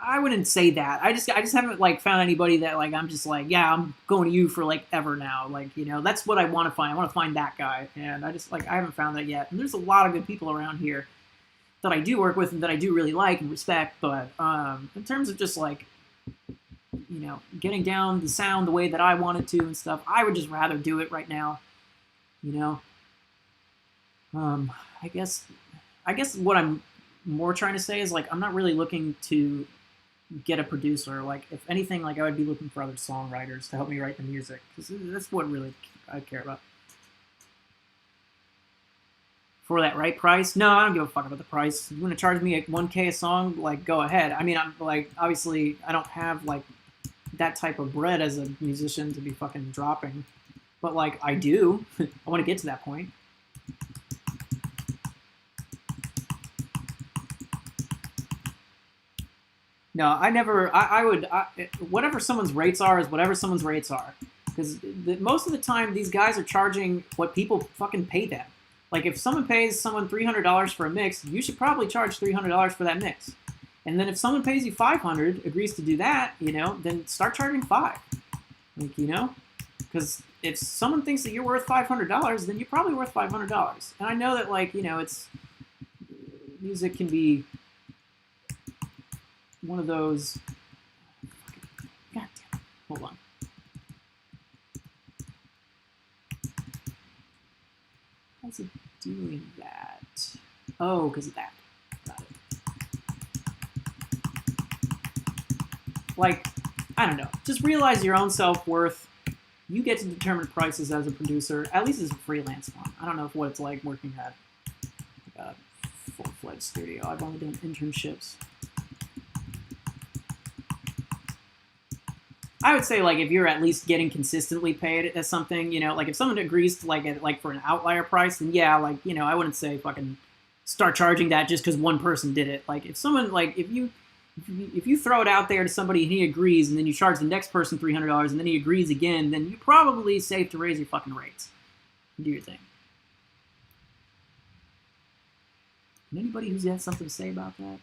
I wouldn't say that. I just haven't like found anybody that like I'm just like, yeah, I'm going to you for like ever now. Like, you know, that's what I want to find. I want to find that guy, and I just like I haven't found that yet. And there's a lot of good people around here that I do work with and that I do really like and respect. But in terms of just like, you know, getting down the sound the way that I wanted to and stuff, I would just rather do it right now. You know, I guess what I'm more trying to say is like I'm not really looking to get a producer. Like, if anything, like I would be looking for other songwriters to help me write the music, because that's what really I care about. For that right price? No, I don't give a fuck about the price. You want to charge me $1K a song? Like, go ahead. I mean, I'm like, obviously, I don't have like that type of bread as a musician to be fucking dropping, but like I do. I want to get to that point. No, I would, whatever someone's rates are is whatever someone's rates are. Because most of the time, these guys are charging what people fucking pay them. Like, if someone pays someone $300 for a mix, you should probably charge $300 for that mix. And then if someone pays you $500, agrees to do that, you know, then start charging $5. Like, you know? Because if someone thinks that you're worth $500, then you're probably worth $500. And I know that, like, you know, music can be one of those. God damn it. Hold on. How's it doing that? Oh, because of that. Got it. like, I don't know. Just realize your own self-worth. You get to determine prices as a producer, at least as a freelance one. I don't know what it's like working at a full-fledged studio. I've only done internships. I would say, like, if you're at least getting consistently paid as something, you know, like if someone agrees to like for an outlier price, then yeah, like, you know, I wouldn't say fucking start charging that just because one person did it. Like if someone, like if you throw it out there to somebody and he agrees, and then you charge the next person $300 and then he agrees again, then you're probably safe to raise your fucking rates. Do your thing. And anybody who's got something to say about that?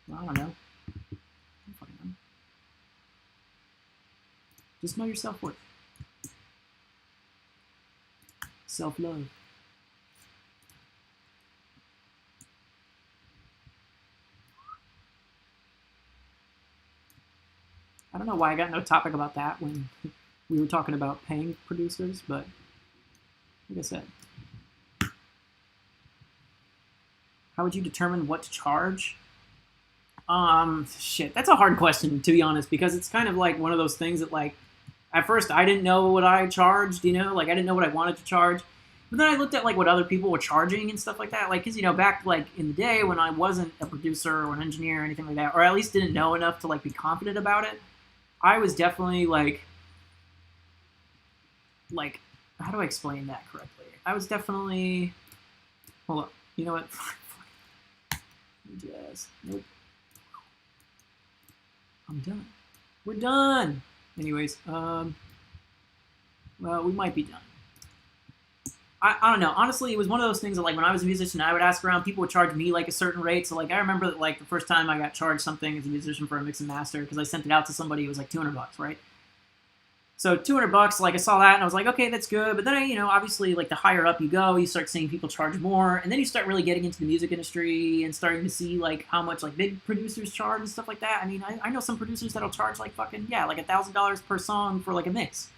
Well, I don't know. Just know your self-worth. Self-love. I don't know why I got no topic about that when we were talking about paying producers, but like I said. How would you determine what to charge? Shit, that's a hard question, to be honest, because it's kind of like one of those things that, like, at first I didn't know what I charged, you know, like I didn't know what I wanted to charge. But then I looked at like what other people were charging and stuff like that. Like, cause you know, back like in the day when I wasn't a producer or an engineer or anything like that, or at least didn't know enough to like be confident about it, I was definitely like, how do I explain that correctly? I was definitely, hold up, you know what? Just, nope. I'm done. We're done. Anyways, well, we might be done. I don't know. Honestly, it was one of those things that, like, when I was a musician, I would ask around. People would charge me, like, a certain rate. So, like, I remember, that, like, the first time I got charged something as a musician for a mix and master, because I sent it out to somebody, it was, like, $200, right? So, $200, like, I saw that, and I was like, okay, that's good. But then, you know, obviously, like, the higher up you go, you start seeing people charge more. And then you start really getting into the music industry and starting to see, like, how much, like, big producers charge and stuff like that. I mean, I know some producers that'll charge, like, fucking, yeah, like, $1,000 per song for, like, a mix.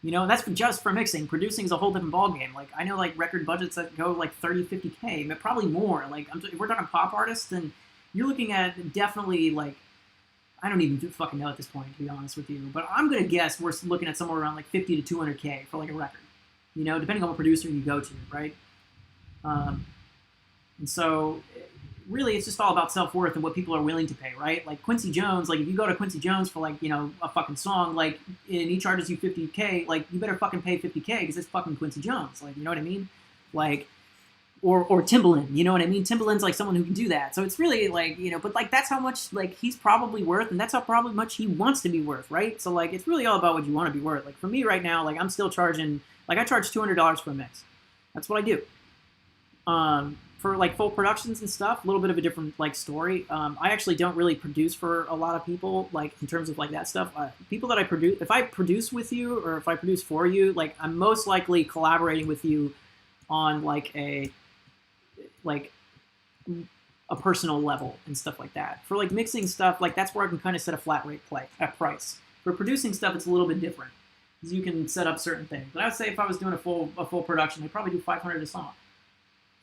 You know, that's just for mixing. Producing is a whole different ballgame. Like, I know, like, record budgets that go, like, 30, 50K, but probably more. Like, if we're talking pop artists, then you're looking at definitely, like, I don't even fucking know at this point, to be honest with you. But I'm going to guess we're looking at somewhere around, like, 50 to 200K for, like, a record. You know, depending on what producer you go to, right? And so, really, it's just all about self-worth and what people are willing to pay, right? Like, Quincy Jones, like, if you go to Quincy Jones for, like, you know, a fucking song, like, and he charges you 50K, like, you better fucking pay 50K because it's fucking Quincy Jones. Like, you know what I mean? Like, or Timbaland, you know what I mean? Timbaland's, like, someone who can do that. So it's really, like, you know, but, like, that's how much, like, he's probably worth, and that's how probably much he wants to be worth, right? So, like, it's really all about what you want to be worth. Like, for me right now, like, I'm still charging, like, I charge $200 for a mix. That's what I do. For like full productions and stuff, a little bit of a different like story. I actually don't really produce for a lot of people, like in terms of like that stuff. People that I produce, if I produce with you or if I produce for you, like I'm most likely collaborating with you on like a personal level and stuff like that. For like mixing stuff, like that's where I can kind of set a flat rate price. For producing stuff, it's a little bit different because you can set up certain things. But I would say if I was doing a full production, I'd probably do $500 a song.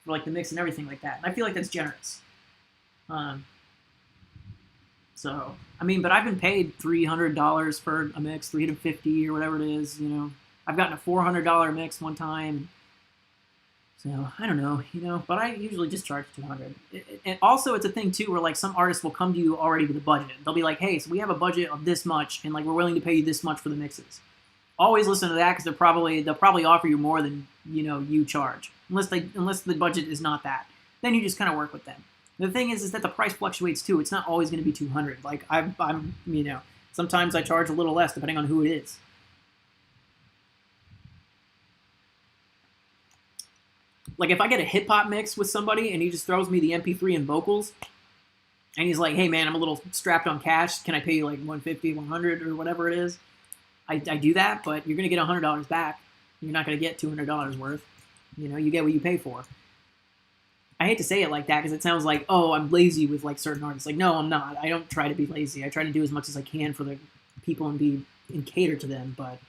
For like the mix and everything like that. And I feel like that's generous. So, I mean, but I've been paid $300 for a mix, $350 or whatever it is, you know. I've gotten a $400 mix one time. So, I don't know, you know, but I usually just charge $200. And also, it's a thing, too, where, like, some artists will come to you already with a budget. They'll be like, hey, so we have a budget of this much, and, like, we're willing to pay you this much for the mixes. Always listen to that, because they'll probably offer you more than, you know, you charge. Unless the budget is not that. Then you just kind of work with them. The thing is that the price fluctuates, too. It's not always going to be $200. Like, I'm, you know, sometimes I charge a little less, depending on who it is. Like, if I get a hip-hop mix with somebody and he just throws me the MP3 and vocals, and he's like, hey, man, I'm a little strapped on cash. Can I pay you, like, $150, $100, or whatever it is? I do that, but you're going to get $100 back. You're not going to get $200 worth. You know, you get what you pay for. I hate to say it like that because it sounds like, oh, I'm lazy with, like, certain artists. Like, no, I'm not. I don't try to be lazy. I try to do as much as I can for the people and cater to them, but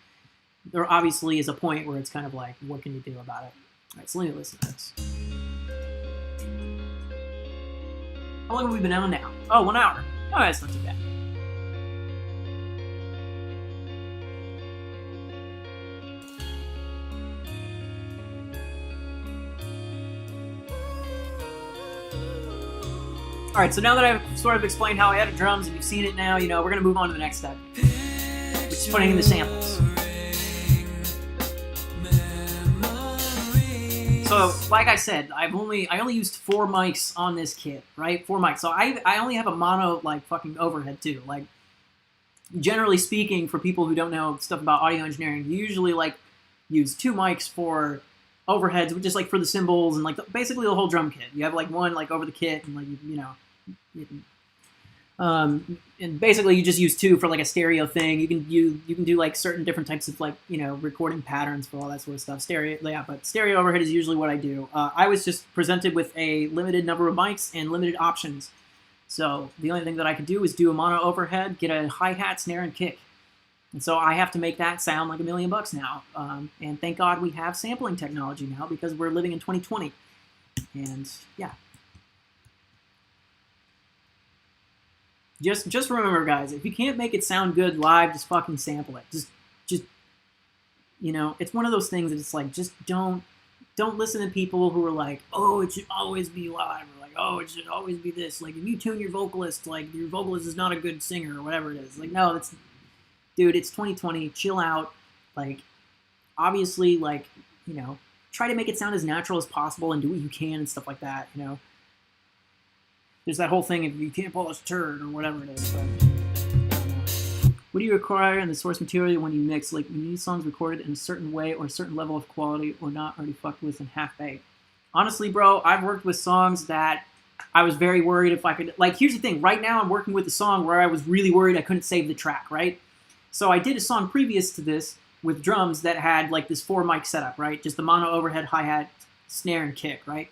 there obviously is a point where it's kind of like, what can you do about it? All right, so let me listen to this. How long have we been on now? Oh, 1 hour. Oh, that's not too bad. All right, so now that I've sort of explained how I edit drums and you've seen it now, we're going to move on to the next step, which is putting in the samples. So, like I said, I only used 4 mics on this kit, right? 4 mics. So I only have a mono, like, fucking overhead, too. Like, generally speaking, for people who don't know stuff about audio engineering, you usually, like, use 2 mics for overheads, which is, like, for the cymbals and, like, basically the whole drum kit. You have, like, one, like, over the kit and, like, and basically you just use 2 for, like, a stereo thing. You can do like certain different types of, like, recording patterns for all that sort of stuff. Stereo, yeah, but stereo overhead is usually what I do. I was just presented with a limited number of mics and limited options. So the only thing that I could do is do a mono overhead, get a hi-hat, snare, and kick. And so I have to make that sound like $1 million now. And thank God we have sampling technology now, because we're living in 2020. And yeah. Just remember, guys, if you can't make it sound good live, just fucking sample it. Just it's one of those things that it's like, just don't listen to people who are like, oh, it should always be live, or like, oh, it should always be this. Like, if you tune your vocalist, like, your vocalist is not a good singer, or whatever it is. Like, no, dude, it's 2020. Chill out. Like, obviously, like, try to make it sound as natural as possible and do what you can and stuff like that, There's that whole thing if you can't polish a turd or whatever it is. But, what do you require in the source material when you mix? Like, you need songs recorded in a certain way or a certain level of quality, or not already fucked with and half-baked? Honestly, bro, I've worked with songs that I was very worried if I could... Like, here's the thing. Right now I'm working with a song where I was really worried I couldn't save the track, right? So I did a song previous to this with drums that had, like, this 4 mic setup, right? Just the mono overhead, hi-hat, snare, and kick, right?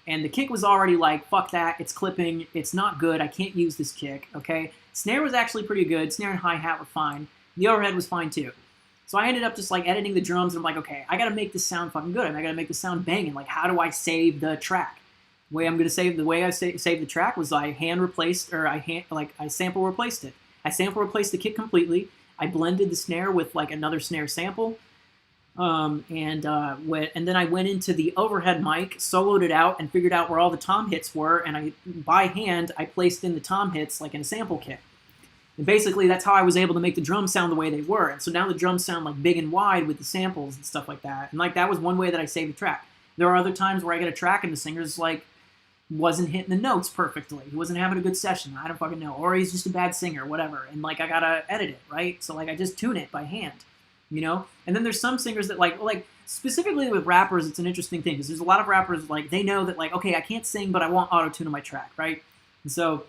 And the kick was already like, fuck that, it's clipping, it's not good, I can't use this kick, okay? Snare was actually pretty good, snare and hi-hat were fine, the overhead was fine too. So I ended up just like editing the drums, and I'm like, okay, I gotta make this sound fucking good, I gotta make this sound banging, like, how do I save the track? The way I saved the track was I I sample replaced it. I sample replaced the kick completely, I blended the snare with like another snare sample, and then I went into the overhead mic, soloed it out, and figured out where all the tom hits were, and by hand I placed in the tom hits like in a sample kit. And basically that's how I was able to make the drums sound the way they were. And so now the drums sound like big and wide with the samples and stuff like that. And like that was one way that I saved the track. There are other times where I get a track and the singer's like wasn't hitting the notes perfectly. He wasn't having a good session. I don't fucking know. Or he's just a bad singer, whatever. And like I gotta edit it, right? So like I just tune it by hand. And then there's some singers that like specifically with rappers, it's an interesting thing because there's a lot of rappers like they know that like, okay, I can't sing, but I want auto-tune on my track, right? And so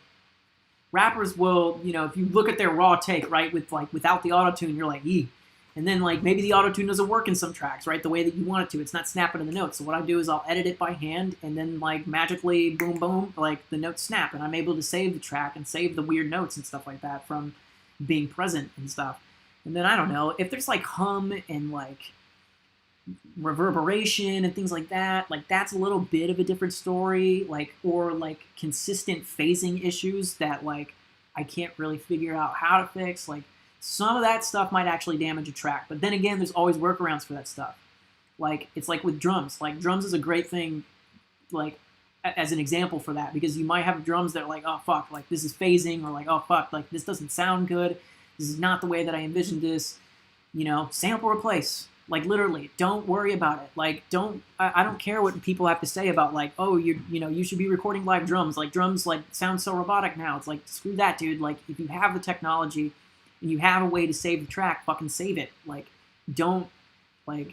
rappers will, if you look at their raw take, right, with like without the auto-tune, you're like, ee. And then like maybe the auto-tune doesn't work in some tracks, right, the way that you want it to. It's not snapping to the notes. So what I do is I'll edit it by hand, and then like magically, boom, boom, like the notes snap, and I'm able to save the track and save the weird notes and stuff like that from being present and stuff. And then, I don't know, if there's, like, hum and, like, reverberation and things like that, like, that's a little bit of a different story, like, or, like, consistent phasing issues that, like, I can't really figure out how to fix. Like, some of that stuff might actually damage a track. But then again, there's always workarounds for that stuff. Like, it's like with drums. Like, drums is a great thing, like, as an example for that, because you might have drums that are like, oh, fuck, like, this is phasing, or like, oh, fuck, like, this doesn't sound good. This is not the way that I envisioned this, sample replace. Like, literally, don't worry about it. Like, I don't care what people have to say about, like, oh, you should be recording live drums. Like, drums, like, sound so robotic now. It's like, screw that, dude. Like, if you have the technology and you have a way to save the track, fucking save it. Like, don't, like,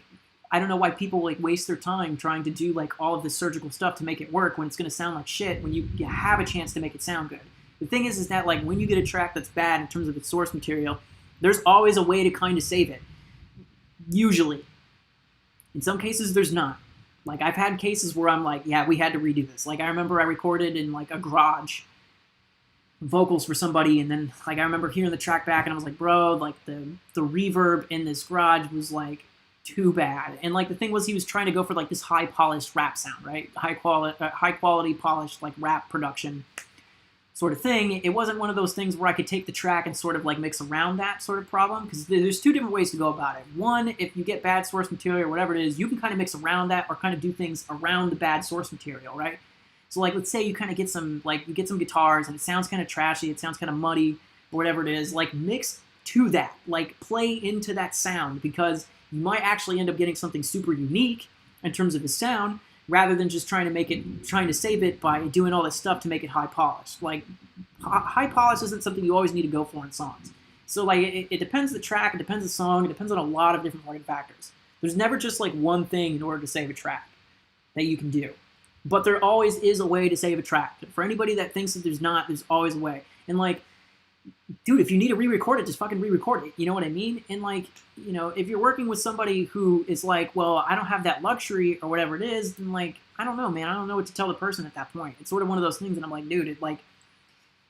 I don't know why people, like, waste their time trying to do, like, all of this surgical stuff to make it work when it's going to sound like shit when you have a chance to make it sound good. The thing is that, like, when you get a track that's bad in terms of its source material, there's always a way to kind of save it. Usually. In some cases, there's not. Like, I've had cases where I'm like, yeah, we had to redo this. Like, I remember I recorded in, like, a garage vocals for somebody, and then, like, I remember hearing the track back, and I was like, bro, like, the reverb in this garage was, like, too bad. And, like, the thing was he was trying to go for, like, this high-polished rap sound, right? High quality polished, like, rap production. sort of thing. It wasn't one of those things where I could take the track and sort of like mix around that sort of problem, because there's two different ways to go about it. One, if you get bad source material or whatever it is, you can kind of mix around that or kind of do things around the bad source material, right? So like, let's say you kind of get some, like, you get some guitars and it sounds kind of trashy, it sounds kind of muddy or whatever it is, like mix to that, like play into that sound, because you might actually end up getting something super unique in terms of the sound, rather than just trying to save it by doing all this stuff to make it high polished. Like, high polish isn't something you always need to go for in songs. So like, it depends the track, it depends the song, it depends on a lot of different fucking factors. There's never just like one thing in order to save a track that you can do. But there always is a way to save a track. For anybody that thinks that there's not, there's always a way. And like, dude, if you need to re-record it, just fucking re-record it. You know what I mean? And like, you know, if you're working with somebody who is like, well, I don't have that luxury or whatever it is, then like, I don't know, man. I don't know what to tell the person at that point. It's sort of one of those things that I'm like, dude, it like,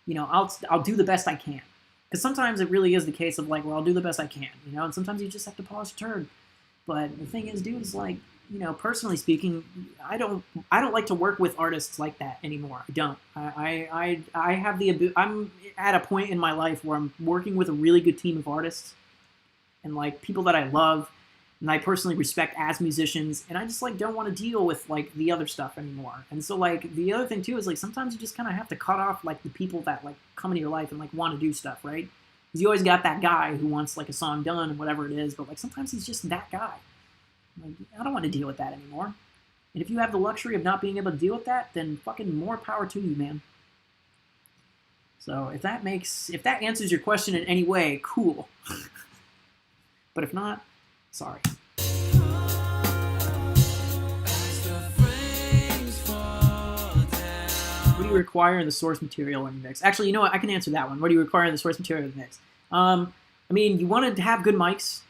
you know, I'll do the best I can. Because sometimes it really is the case of like, well, I'll do the best I can, you know? And sometimes you just have to polish a turd. But the thing is, dude, is like, you know, personally speaking, I don't like to work with artists like that anymore. I don't. I have the, I'm at a point in my life where I'm working with a really good team of artists and like people that I love and I personally respect as musicians, and I just like don't want to deal with like the other stuff anymore. And so like the other thing too is like sometimes you just kind of have to cut off like the people that like come into your life and like want to do stuff, right? Because you always got that guy who wants like a song done and whatever it is, but like sometimes he's just that guy. Like, I don't want to deal with that anymore. And if you have the luxury of not being able to deal with that, then fucking more power to you, man. So if that answers your question in any way, cool. But if not, sorry. What do you require in the source material in your mix? Actually, you know what? I can answer that one. What do you require in the source material in the mix? I mean, you want to have good mics.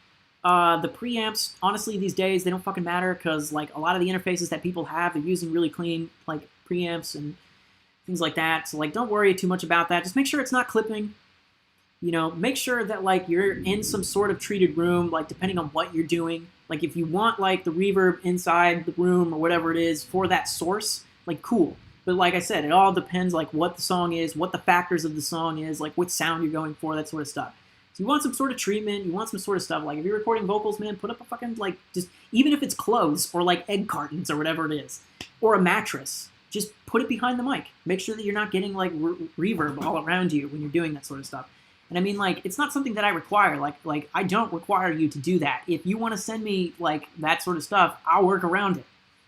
The preamps, honestly, these days, they don't fucking matter, because like a lot of the interfaces that people have, they're using really clean like preamps and things like that. So like, don't worry too much about that. Just make sure it's not clipping. You know, make sure that like you're in some sort of treated room, like depending on what you're doing. Like if you want like the reverb inside the room or whatever it is for that source, like cool. But like I said, it all depends like what the song is, what the factors of the song is, like what sound you're going for, that sort of stuff. So you want some sort of treatment, you want some sort of stuff. Like if you're recording vocals, man, put up a fucking like, just even if it's clothes or like egg cartons or whatever it is, or a mattress, just put it behind the mic. Make sure that you're not getting like reverb all around you when you're doing that sort of stuff. And I mean, like, it's not something that I require. Like I don't require you to do that. If you want to send me like that sort of stuff, I'll work around it.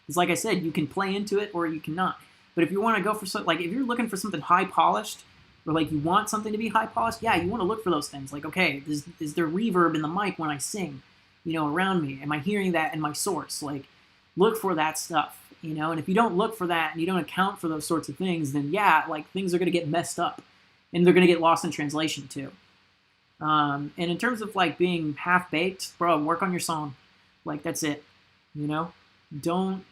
It's like I said, you can play into it or you cannot. But if you want to go for something, like if you're looking for something high polished, or like you want something to be high polished, yeah, you want to look for those things. Like, okay, is there reverb in the mic when I sing, you know, around me? Am I hearing that in my source? Like, look for that stuff, you know? And if you don't look for that and you don't account for those sorts of things, then yeah, like things are going to get messed up and they're going to get lost in translation too. And in terms of like being half-baked, bro, work on your song. Like, that's it, you know? Don't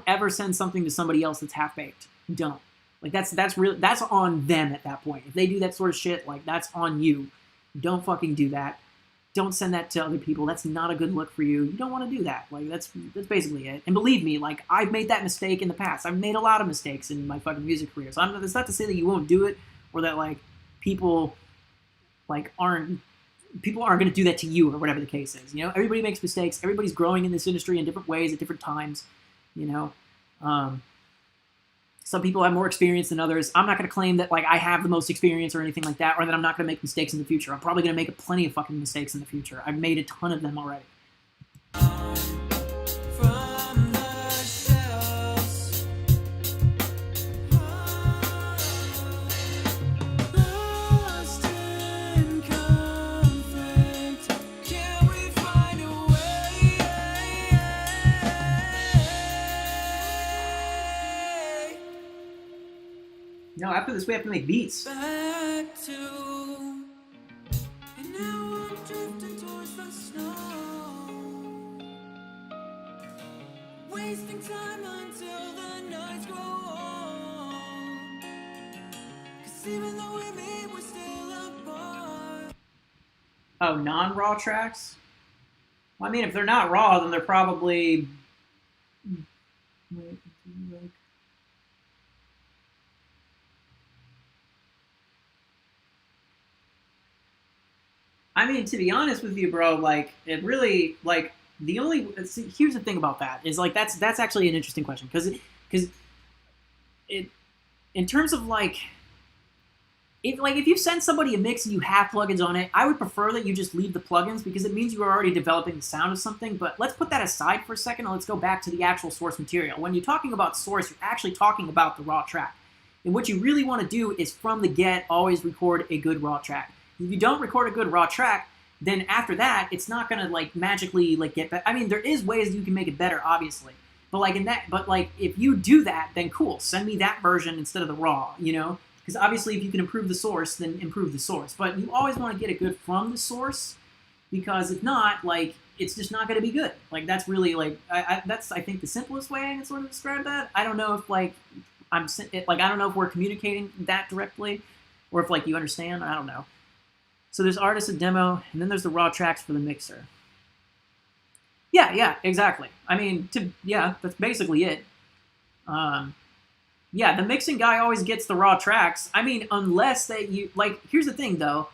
ever send something to somebody else that's half-baked. Don't. Like, that's on them at that point. If they do that sort of shit, like, that's on you. Don't fucking do that. Don't send that to other people. That's not a good look for you. You don't want to do that. Like, that's basically it. And believe me, like, I've made that mistake in the past. I've made a lot of mistakes in my fucking music career. So it's not to say that you won't do it, or that, like, people, like, aren't going to do that to you, or whatever the case is. You know, everybody makes mistakes. Everybody's growing in this industry in different ways at different times, you know. Some people have more experience than others. I'm not going to claim that like I have the most experience or anything like that, or that I'm not going to make mistakes in the future. I'm probably going to make plenty of fucking mistakes in the future. I've made a ton of them already. From the shelves, lost in conflict, can we find a way? No, after this we have to make beats. Back to, and now I'm drifting towards the snow, wasting time until the nights grow on. 'Cause even though we meet, we're still apart. Oh, non-raw tracks? Well, I mean, if they're not raw, then they're probably... I mean, to be honest with you, bro, like it really like the only see, here's the thing about that is like that's actually an interesting question because it in terms of like if you send somebody a mix and you have plugins on it, I would prefer that you just leave the plugins because it means you are already developing the sound of something. But let's put that aside for a second and let's go back to the actual source material. When you're talking about source, you're actually talking about the raw track. And what you really want to do is from the get, always record a good raw track. If you don't record a good raw track, then after that, it's not gonna like magically like get better. I mean, there is ways you can make it better, obviously. But like if you do that, then cool. Send me that version instead of the raw, you know? Because obviously, if you can improve the source, then improve the source. But you always want to get it good from the source, because if not, like it's just not going to be good. Like that's really like that's I think the simplest way I can sort of describe that. I don't know if like I don't know if we're communicating that directly, or if like you understand. I don't know. So there's artist and demo, and then there's the raw tracks for the mixer. Yeah, exactly. I mean, that's basically it. Yeah, the mixing guy always gets the raw tracks. I mean, unless that you like. Here's the thing, though.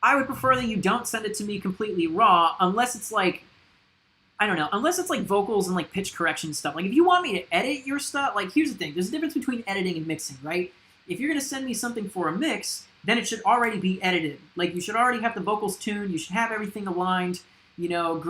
I would prefer that you don't send it to me completely raw, unless it's like, I don't know, unless it's like vocals and like pitch correction stuff. Like if you want me to edit your stuff, like here's the thing. There's a difference between editing and mixing, right? If you're gonna send me something for a mix, then it should already be edited. Like you should already have the vocals tuned. You should have everything aligned. You know,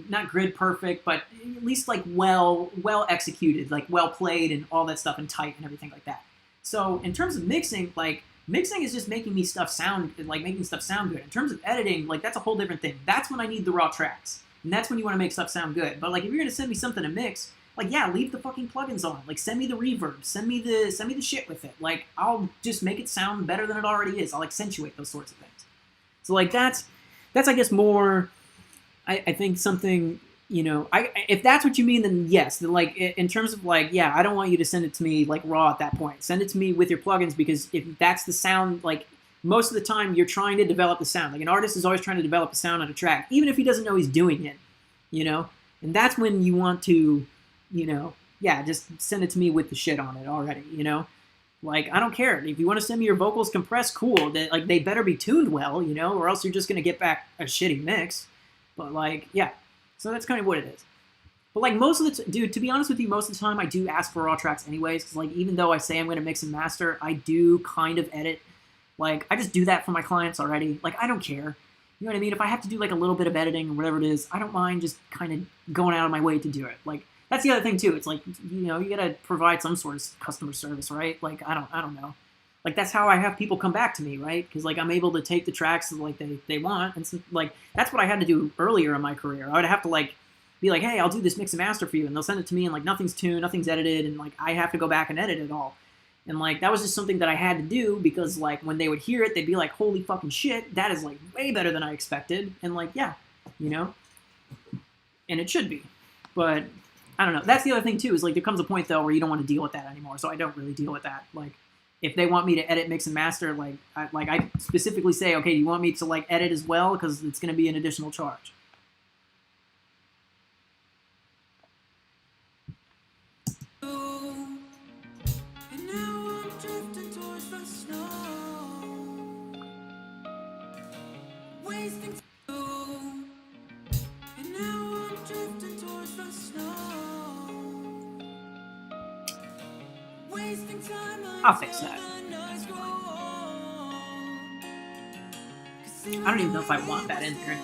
not grid perfect, but at least like well executed, like well played and all that stuff and tight and everything like that. So in terms of mixing, like mixing is just making stuff sound good. In terms of editing, like that's a whole different thing. That's when I need the raw tracks. And that's when you want to make stuff sound good. But like if you're gonna send me something to mix, like yeah, leave the fucking plugins on. Like send me the reverb, send me the shit with it. Like I'll just make it sound better than it already is. I'll accentuate those sorts of things. So like that's I guess more I think something, you know, if that's what you mean, then yes. Then like in terms of like, yeah, I don't want you to send it to me like raw at that point. Send it to me with your plugins, because if that's the sound, like most of the time you're trying to develop the sound. Like an artist is always trying to develop a sound on a track, even if he doesn't know he's doing it, you know? And that's when you want to, you know, yeah, just send it to me with the shit on it already, you know? Like, I don't care. If you want to send me your vocals compressed, cool. They better be tuned well, you know, or else you're just going to get back a shitty mix. But like, yeah, so that's kind of what it is. But like most of the dude, to be honest with you, most of the time I do ask for raw tracks anyways, because like even though I say I'm going to mix and master, I do kind of edit. Like I just do that for my clients already. Like I don't care. You know what I mean? If I have to do like a little bit of editing or whatever it is, I don't mind just kind of going out of my way to do it. Like that's the other thing too. It's like, you know, you got to provide some sort of customer service, right? Like I don't know. Like that's how I have people come back to me, right? Because like I'm able to take the tracks that like they want, and so, like that's what I had to do earlier in my career. I would have to like be like, hey, I'll do this mix and master for you, and they'll send it to me, and like nothing's tuned, nothing's edited, and like I have to go back and edit it all. And like that was just something that I had to do because like when they would hear it, they'd be like, holy fucking shit, that is like way better than I expected. And like yeah, you know, and it should be, but I don't know. That's the other thing too, is like there comes a point though where you don't want to deal with that anymore. So I don't really deal with that. Like if they want me to edit, mix, and master, like I specifically say, okay, do you want me to like edit as well? Because it's going to be an additional charge. I'll fix that. I don't even know if I want that in there.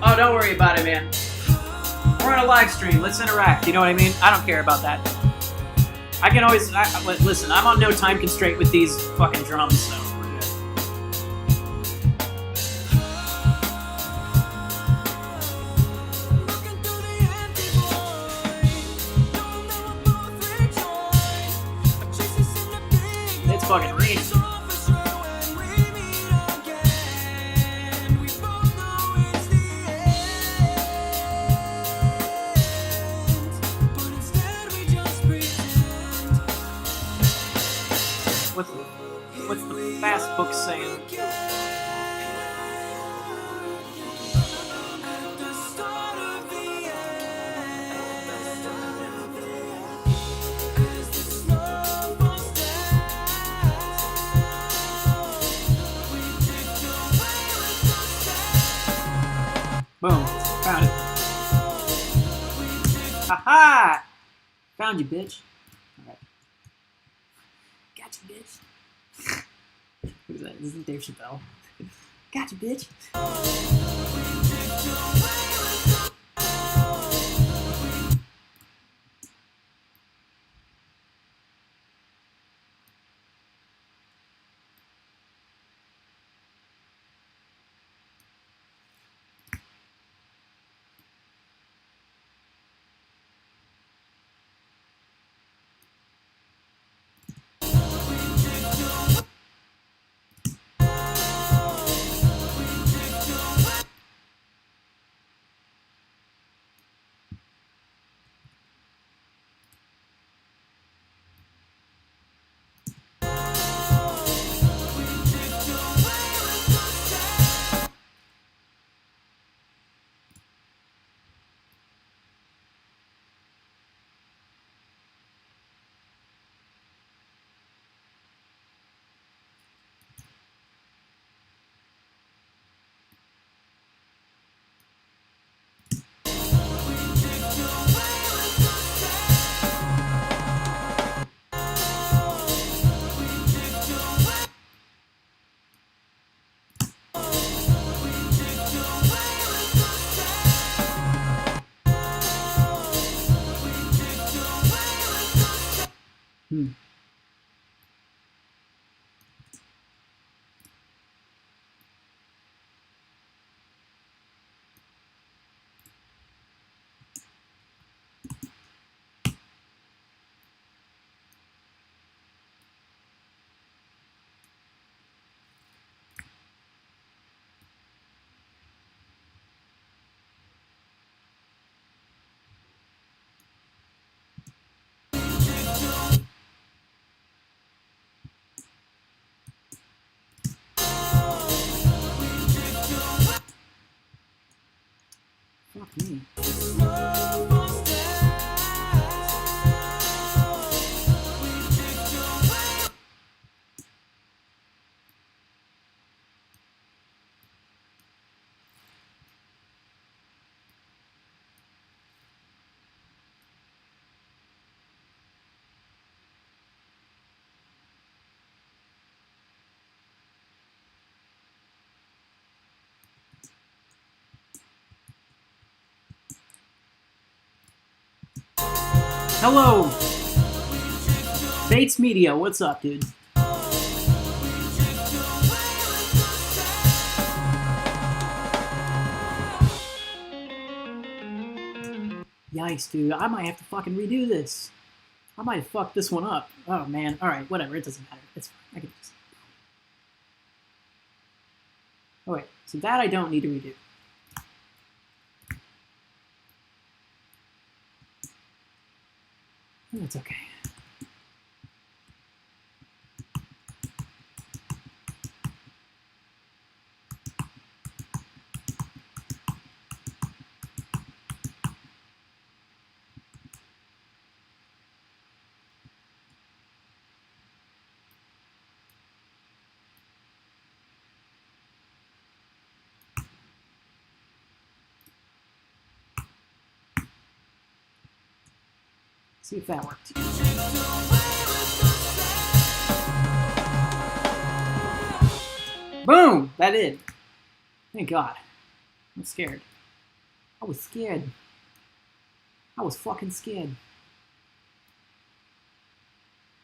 Oh, don't worry about it, man. We're on a live stream. Let's interact. You know what I mean? I don't care about that. I can always... listen, I'm on no time constraint with these fucking drums, so we're good. It's fucking raining. What's the fast book saying? Ha! Found you, bitch. Alright. Gotcha, bitch. Who's that? This is Dave Chappelle. Gotcha, bitch. Fuck me. Hello! Bates Media, what's up, dude? Yikes, dude. I might have to fucking redo this. I might have fucked this one up. Oh, man. Alright, whatever. It doesn't matter. It's fine. I can just... Oh, wait. So that I don't need to redo. That's okay. See if that worked. Boom! That did. Thank God. I'm scared. I was scared. I was fucking scared.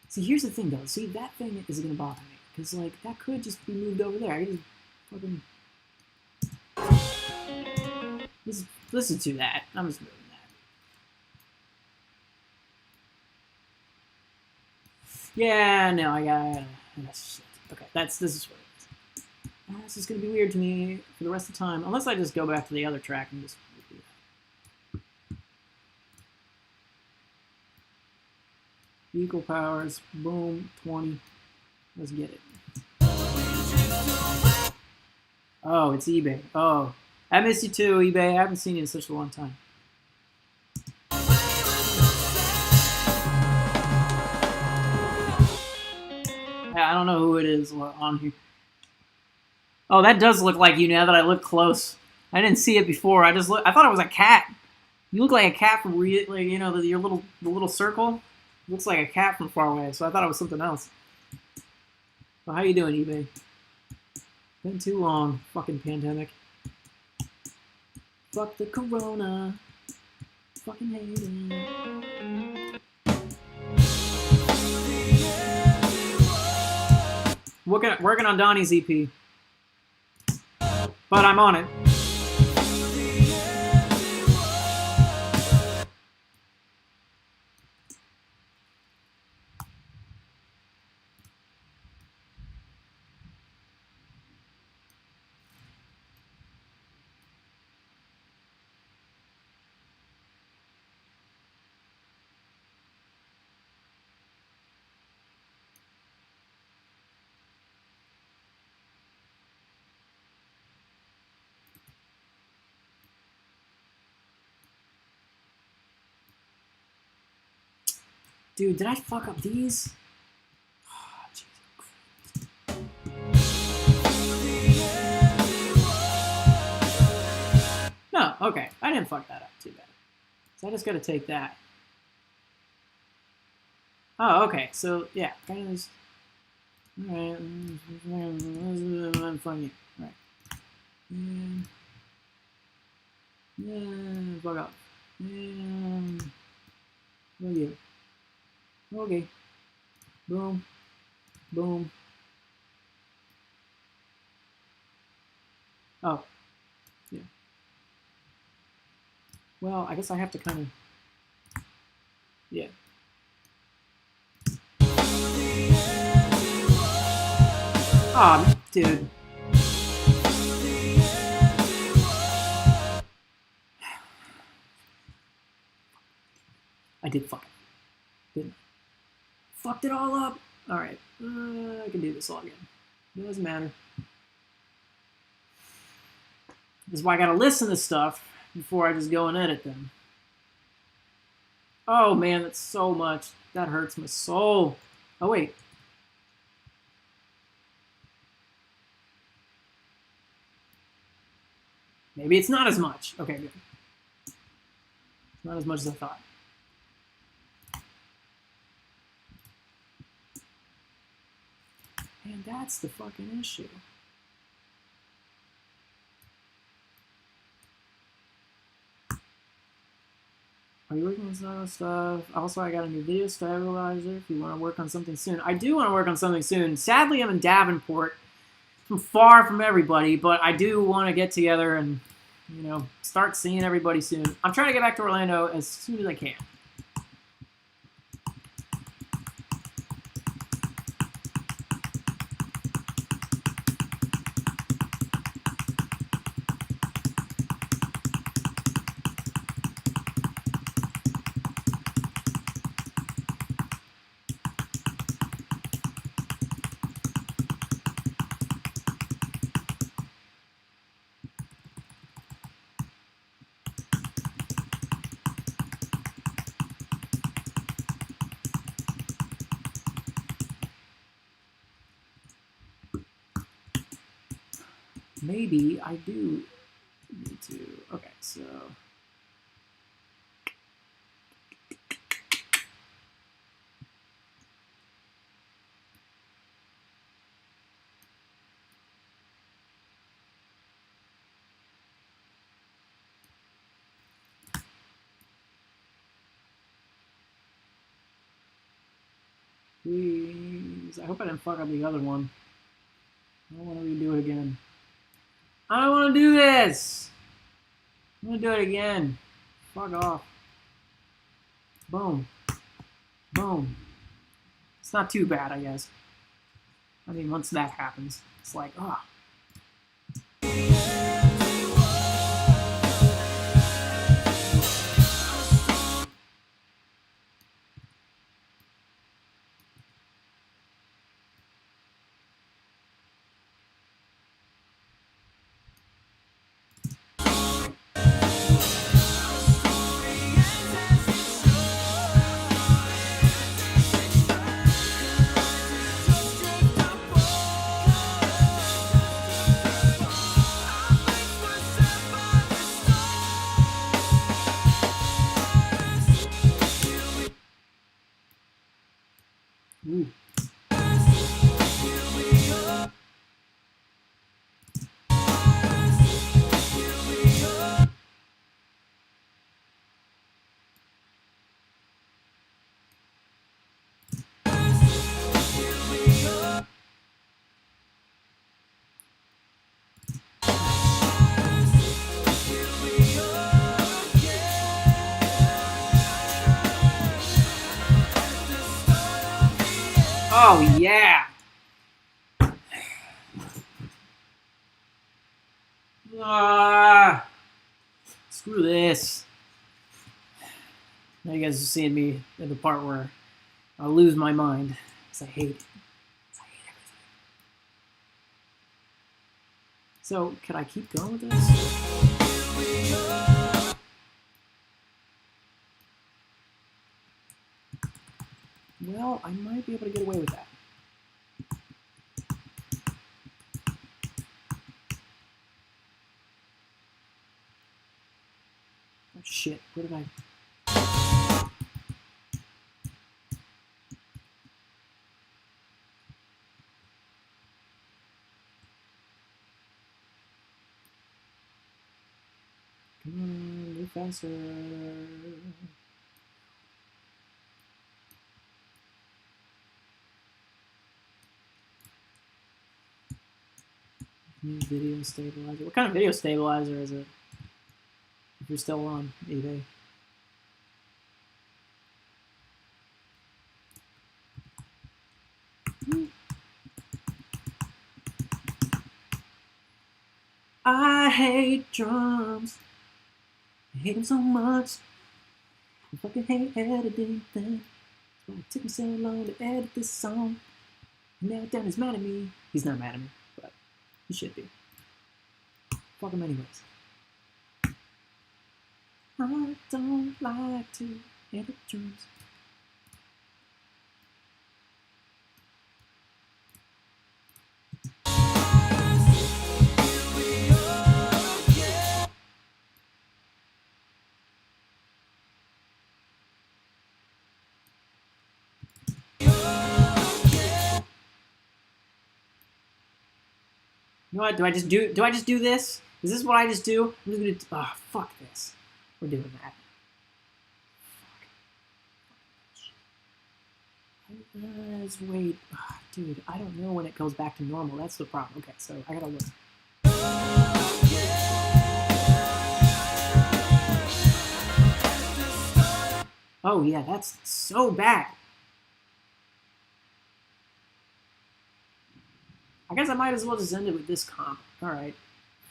See, here's the thing, though. See, that thing is gonna bother me. Because, like, that could just be moved over there. I could just fucking... Listen to that. I'm just moving that. Yeah, no, I got... Okay, this is what it is. This is going to be weird to me for the rest of the time, unless I just go back to the other track and just redo that. Equal powers, boom, 20. Let's get it. Oh, it's eBay. Oh, I miss you too, eBay. I haven't seen you in such a long time. I don't know who it is on here. Oh, that does look like you now that I look close. I didn't see it before. I thought it was a cat. You look like a cat from like, you know, the little circle looks like a cat from far away. So I thought it was something else. Well, how you doing, eBay? Been too long. Fucking pandemic. Fuck the corona. Fucking hate it. Working on Donnie's EP. But I'm on it. Dude, did I fuck up these? Oh, no, okay. I didn't fuck that up too bad. So I just gotta take that. Oh, okay. So, yeah. Kind of just... Alright. I'm funny. Alright. Yeah, fuck up. Fuck you. Okay. Boom. Boom. Oh. Yeah. Well, I guess I have to kind of... Yeah. Aw, dude. I did fuck it. Didn't I? Fucked it all up. Alright. I can do this all again. Doesn't matter. This is why I gotta listen to stuff before I just go and edit them. Oh man, that's so much. That hurts my soul. Oh wait. Maybe it's not as much. Okay, good. It's not as much as I thought. And that's the fucking issue. Are you working on some other stuff? Also, I got a new video stabilizer if you want to work on something soon. I do want to work on something soon. Sadly, I'm in Davenport. I'm far from everybody, but I do want to get together and, you know, start seeing everybody soon. I'm trying to get back to Orlando as soon as I can. Maybe I do need to. Okay, so. Please. I hope I didn't fuck up the other one. I don't want to redo it again. I don't want to do this. I'm going to do it again. Fuck off. Boom. Boom. It's not too bad, I guess. I mean, once that happens, it's like, ah. Ooh. Oh, yeah. Screw this. Now you guys are seeing me at the part where I'll lose my mind. Because I hate it. Everything. So, could I keep going with this? Well, I might be able to get away with that. Oh, shit. Where did I... Come on, move faster. New video stabilizer. What kind of video stabilizer is it? If you're still on eBay. I hate drums. I hate them so much. I fucking hate editing them. That's why it took me so long to edit this song. And now Dan is mad at me. He's not mad at me, but he should be. Fuck him anyways. I don't like to edit drums. You know what? Do I just do this? Is this what I just do? I'm just gonna fuck this. We're doing that. Let's wait. Dude, I don't know when it goes back to normal. That's the problem. Okay, so I gotta look. Oh yeah, that's so bad. I guess I might as well just end it with this comp. Alright.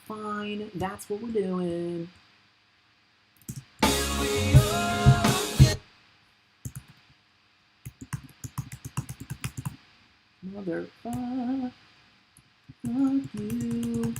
Fine, that's what we're doing. Motherfuck you.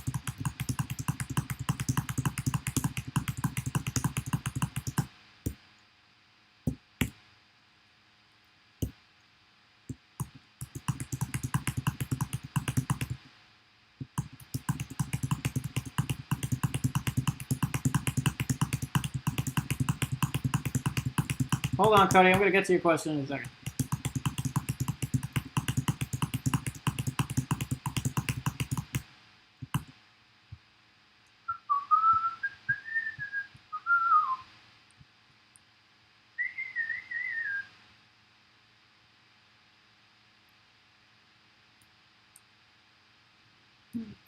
Hold on, Cody. I'm going to get to your question in a second.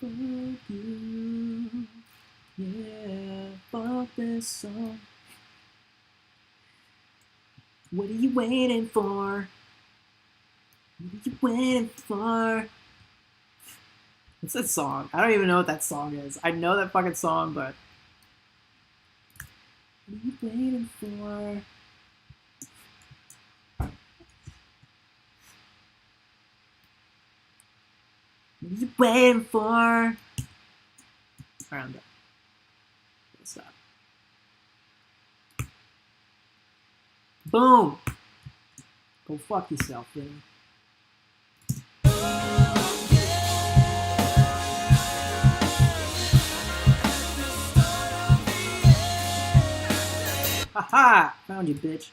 Fuck you. Yeah, fuck this song. What are you waiting for? What are you waiting for? What's that song? I don't even know what that song is. I know that fucking song, but... What are you waiting for? What are you waiting for? Alright, I'm done. Stop. Boom! Go fuck yourself, man. Haha! Found you, bitch.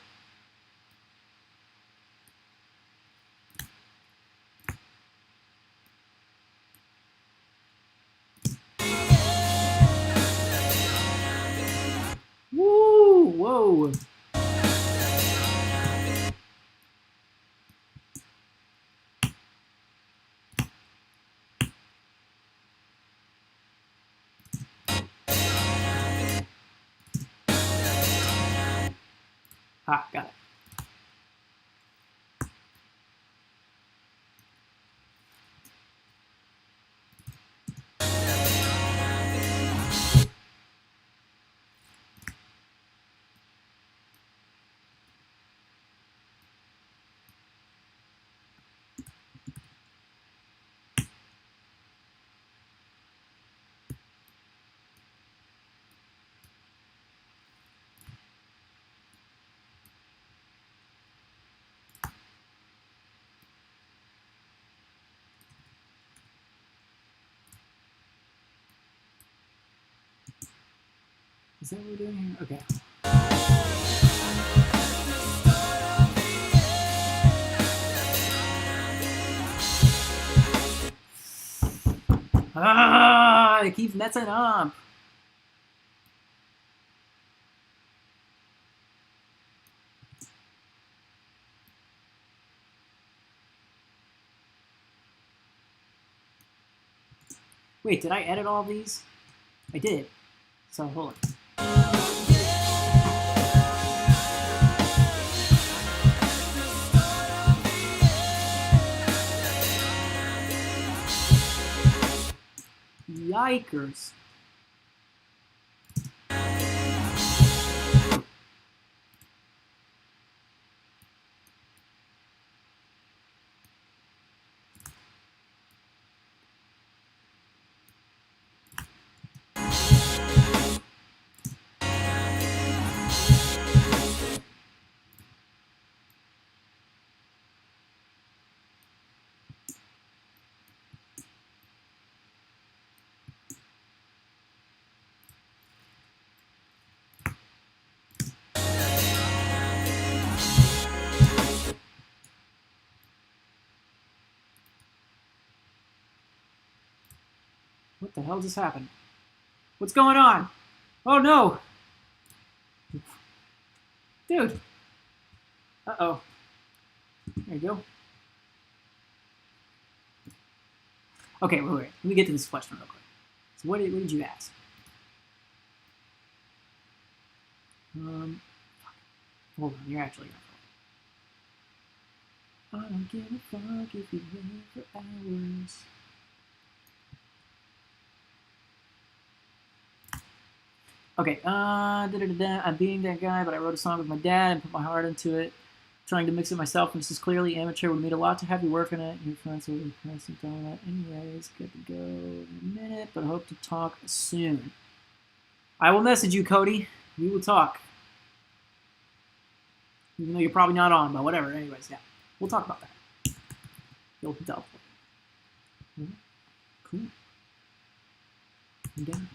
Ah, got it. Is that what we're doing here? Okay. Ah, it keeps messing up. Wait, did I edit all these? I did. So hold on. Yikers. What the hell just happened? What's going on? Oh no! Dude! Uh-oh. There you go. Okay, wait. Let me get to this question real quick. So what did you ask? Hold on, you're actually gonna I don't give a fuck if you wait for hours. Okay, I'm being that guy, but I wrote a song with my dad and put my heart into it, trying to mix it myself, and this is clearly amateur. Would mean a lot to have you work on it. Your friends will impress and all that. Anyways, good to go in a minute, but I hope to talk soon. I will message you, Cody. We will talk. Even though you're probably not on, but whatever. Anyways, yeah. We'll talk about that. You'll tell. Cool. I'm down.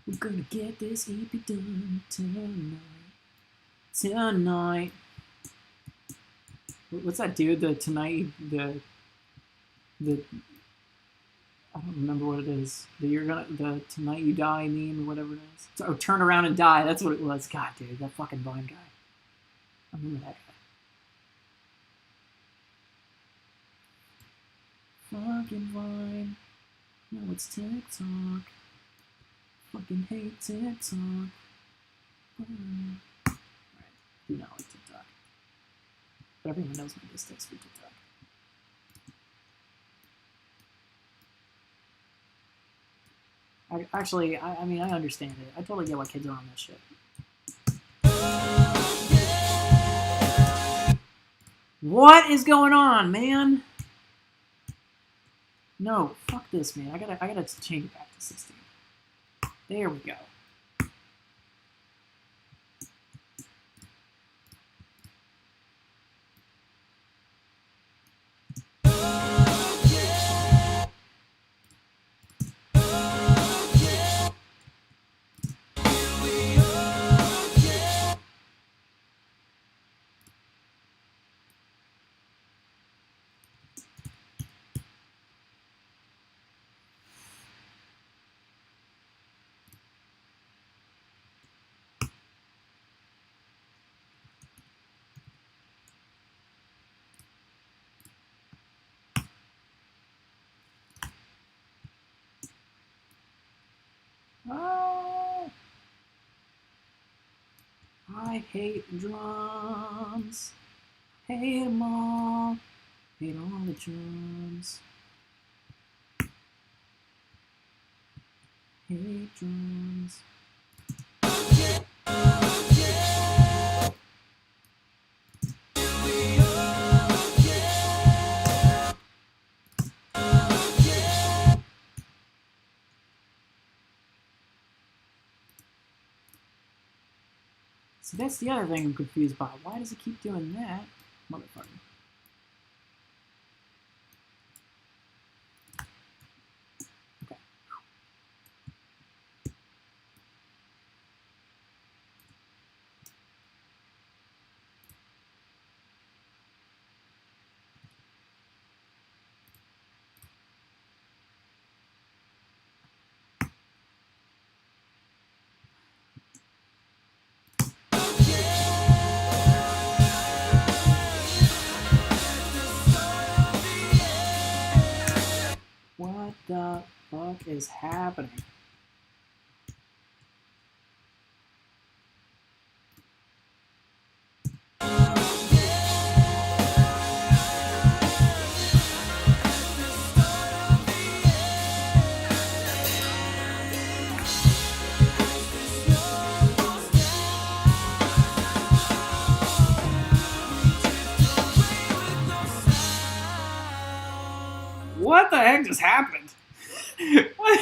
We're gonna get this EP done tonight. What's that dude? The tonight, the I don't remember what it is. The tonight you die meme or whatever it is. Oh, turn around and die. That's what it was. God, dude, that fucking blind guy. I remember that guy. Fucking blind. Now it's TikTok. Fucking hate TikTok. Alright, do not like TikTok. But everyone knows my distaste for TikTok. I mean, I understand it. I totally get why kids are on this shit. What is going on, man? No, fuck this, man. I gotta change it back to 16. There we go. hate drums. Hate them all. Hate all the drums. Hate drums. So that's the other thing I'm confused by. Why does it keep doing that? Motherfucker. Okay. What the fuck is happening? What the heck just happened? What?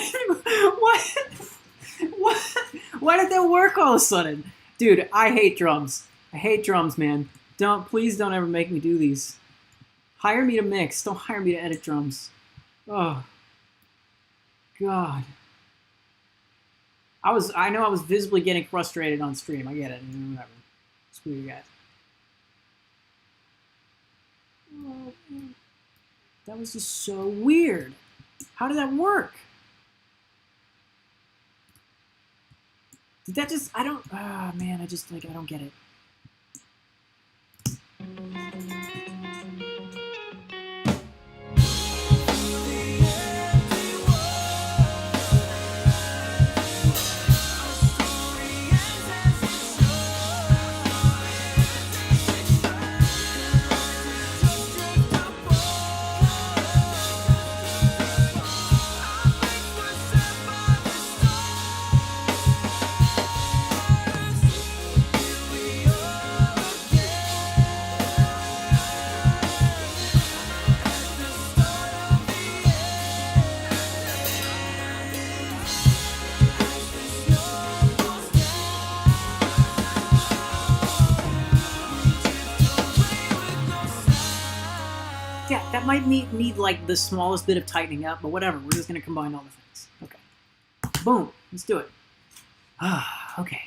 Why did that work all of a sudden? Dude, I hate drums. I hate drums, man. Please don't ever make me do these. Hire me to mix. Don't hire me to edit drums. Oh, God. I know I was visibly getting frustrated on stream. I get it. Whatever. Screw you guys. Oh, man. That was just so weird. How did that work? Did that just, I don't, man, I don't get it. Yeah, that might need like the smallest bit of tightening up, but whatever. We're just gonna combine all the things. Okay. Boom. Let's do it. Okay.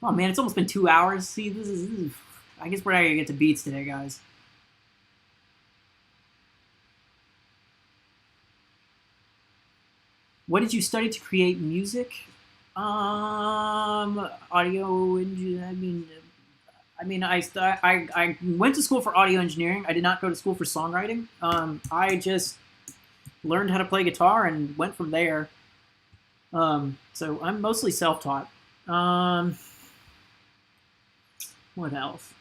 Oh man, it's almost been 2 hours. See, this is I guess we're not gonna get to beats today, guys. What did you study to create music? Audio engineering. I went to school for audio engineering. I did not go to school for songwriting. I just learned how to play guitar and went from there. So I'm mostly self-taught. What else?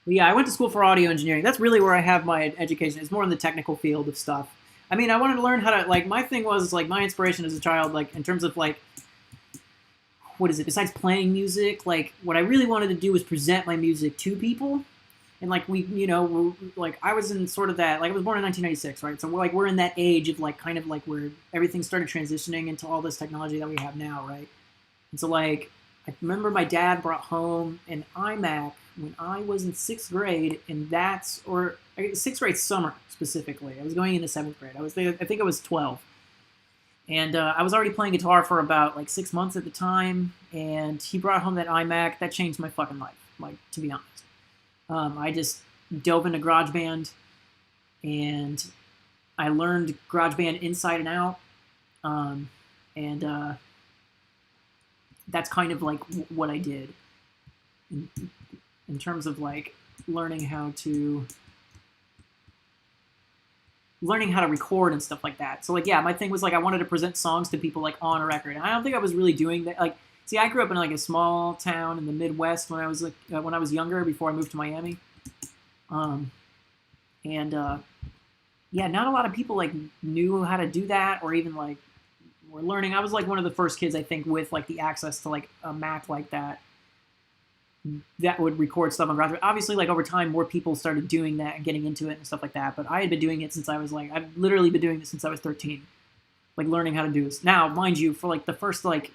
But yeah, I went to school for audio engineering. That's really where I have my education. It's more in the technical field of stuff. I mean, I wanted to learn how to, like, my thing was, like, my inspiration as a child, like, in terms of, like, what is it? Besides playing music, like, what I really wanted to do was present my music to people. And, like, like, I was in sort of that, like, I was born in 1996, right? So, we're in that age of, like, kind of, like, where everything started transitioning into all this technology that we have now, right? And so, like, I remember my dad brought home an iMac when I was in 6th grade, and or 6th grade summer, specifically. I was going into 7th grade. I think I was 12. And I was already playing guitar for about, like, 6 months at the time, and he brought home that iMac. That changed my fucking life, like, to be honest. I just dove into GarageBand, and I learned GarageBand inside and out, and that's kind of, like, what I did in terms of, like, learning how to record and stuff like that. So, like, yeah, my thing was, like, I wanted to present songs to people, like, on a record. And I don't think I was really doing that. Like, See, I grew up in like a small town in the Midwest when I was younger before I moved to Miami. Um, and yeah, not a lot of people like knew how to do that or even like were learning. I was like one of the first kids I think with like the access to like a Mac like that would record stuff on GarageBand. Obviously, like over time, more people started doing that and getting into it and stuff like that. But I had been doing it since I was like, I've literally been doing this since I was 13, like learning how to do this. Now, mind you, for like the first like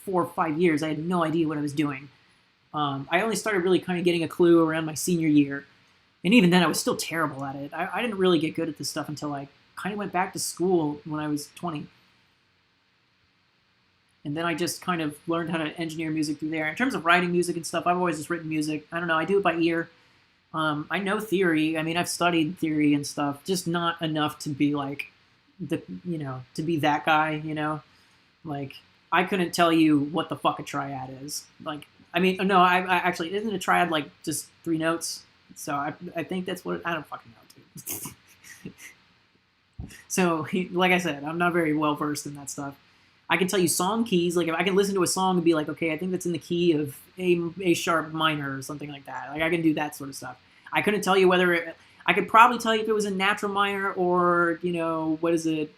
4 or 5 years, I had no idea what I was doing. I only started really kind of getting a clue around my senior year, and even then, I was still terrible at it. I didn't really get good at this stuff until I kind of went back to school when I was 20. And then I just kind of learned how to engineer music through there. In terms of writing music and stuff, I've always just written music. I don't know. I do it by ear. I know theory. I mean, I've studied theory and stuff, just not enough to be like to be that guy. Like I couldn't tell you what the fuck a triad is. Like, I mean, no, I actually isn't a triad like just 3 notes. So I think that's what I don't fucking know, dude. So like I said, I'm not very well versed in that stuff. I can tell you song keys. Like if I can listen to a song and be like, okay, I think that's in the key of A sharp minor or something like that. Like I can do that sort of stuff. I couldn't tell you I could probably tell you if it was a natural minor or what is it?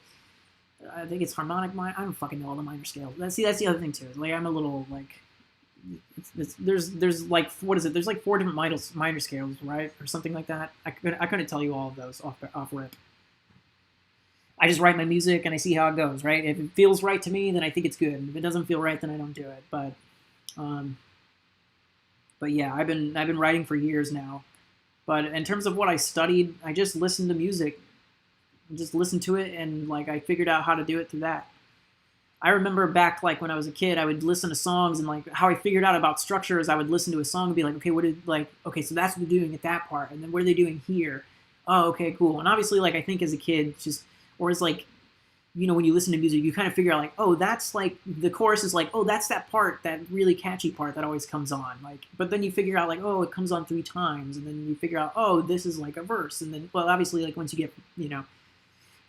I think it's harmonic minor. I don't fucking know all the minor scales. That's the other thing too. Like I'm a little like, there's like what is it? There's like 4 different minor scales, right, or something like that. I couldn't tell you all of those off rip. I just write my music and I see how it goes, right? If it feels right to me, then I think it's good. And if it doesn't feel right, then I don't do it. But yeah, I've been writing for years now. But in terms of what I studied, I just listened to music, just listened to it, and like I figured out how to do it through that. I remember back like when I was a kid, I would listen to songs and like how I figured out about structure is I would listen to a song and be like, okay, so that's what they're doing at that part, and then what are they doing here? Oh, okay, cool. And obviously, like I think as a kid, or it's like, when you listen to music, you kind of figure out like, oh, that's like, the chorus is like, oh, that's that part, that really catchy part that always comes on. Like, but then you figure out like, oh, it comes on 3 times. And then you figure out, oh, this is like a verse. And then, well, obviously like once you get,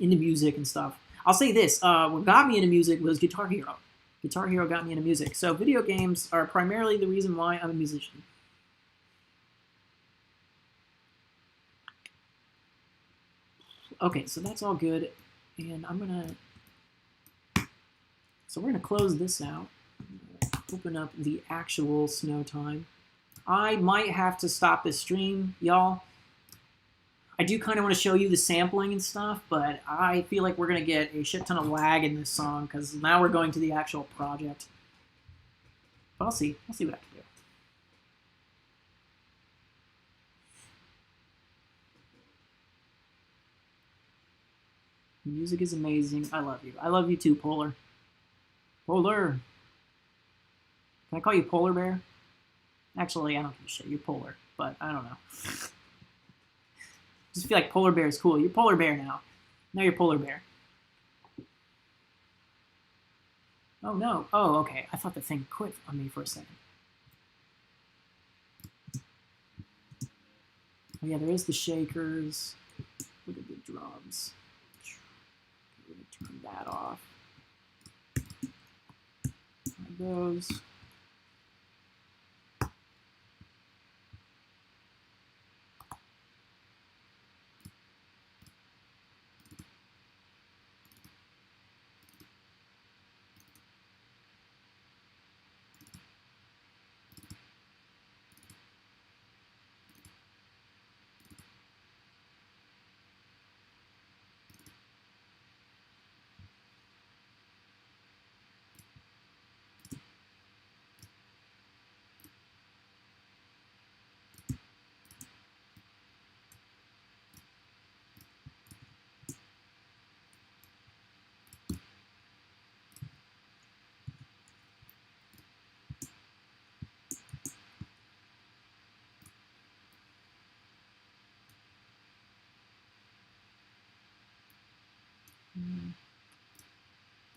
into music and stuff. I'll say this, what got me into music was Guitar Hero. Guitar Hero got me into music. So video games are primarily the reason why I'm a musician. Okay, so that's all good, and so we're gonna close this out, open up the actual snow time. I might have to stop this stream, y'all. I do kind of want to show you the sampling and stuff, but I feel like we're gonna get a shit ton of lag in this song, because now we're going to the actual project. But I'll see what I can do. Music is amazing. I love you. I love you too, Polar. Polar. Can I call you Polar Bear? Actually, I don't give a shit. You're Polar, but I don't know. Just feel like Polar Bear is cool. You're Polar Bear now. Now you're Polar Bear. Oh no. Oh, okay. I thought the thing quit on me for a second. Oh yeah, there is the shakers. Look at the drums. Turn that off. Like those.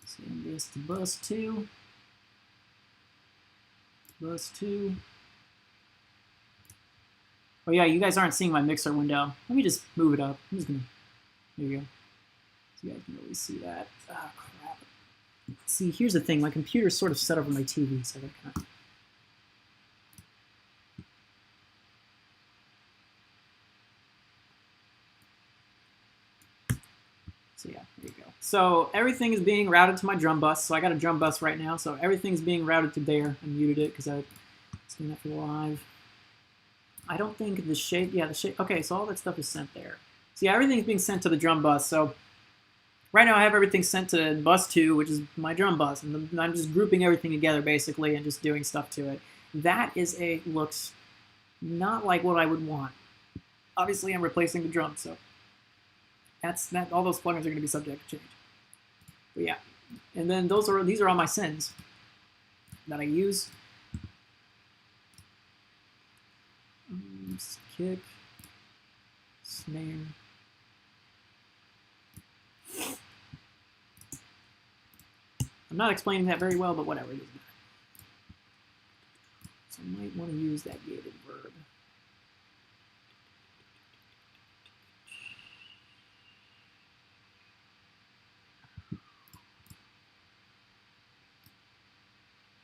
Send this to bus 2. Bus 2. Oh yeah, you guys aren't seeing my mixer window. Let me just move it up. I'm just gonna. There you go. So you guys can really see that. Ah, crap. See, here's the thing. My computer's sort of set over my TV, so I gotta kind of... So yeah, there you go. So everything is being routed to my drum bus. So I got a drum bus right now. So everything's being routed to there. I muted it because I was doing that for the live. I don't think the shape, yeah, the shape, okay, so all that stuff is sent there. So yeah, everything's being sent to the drum bus. So right now I have everything sent to bus 2, which is my drum bus. And I'm just grouping everything together basically and just doing stuff to it. That looks not like what I would want. Obviously I'm replacing the drum, so all those plugins are going to be subject to change. But yeah, and then these are all my sins that I use. Kick, snare. I'm not explaining that very well, but whatever, it doesn't matter. So I might want to use that gated verb.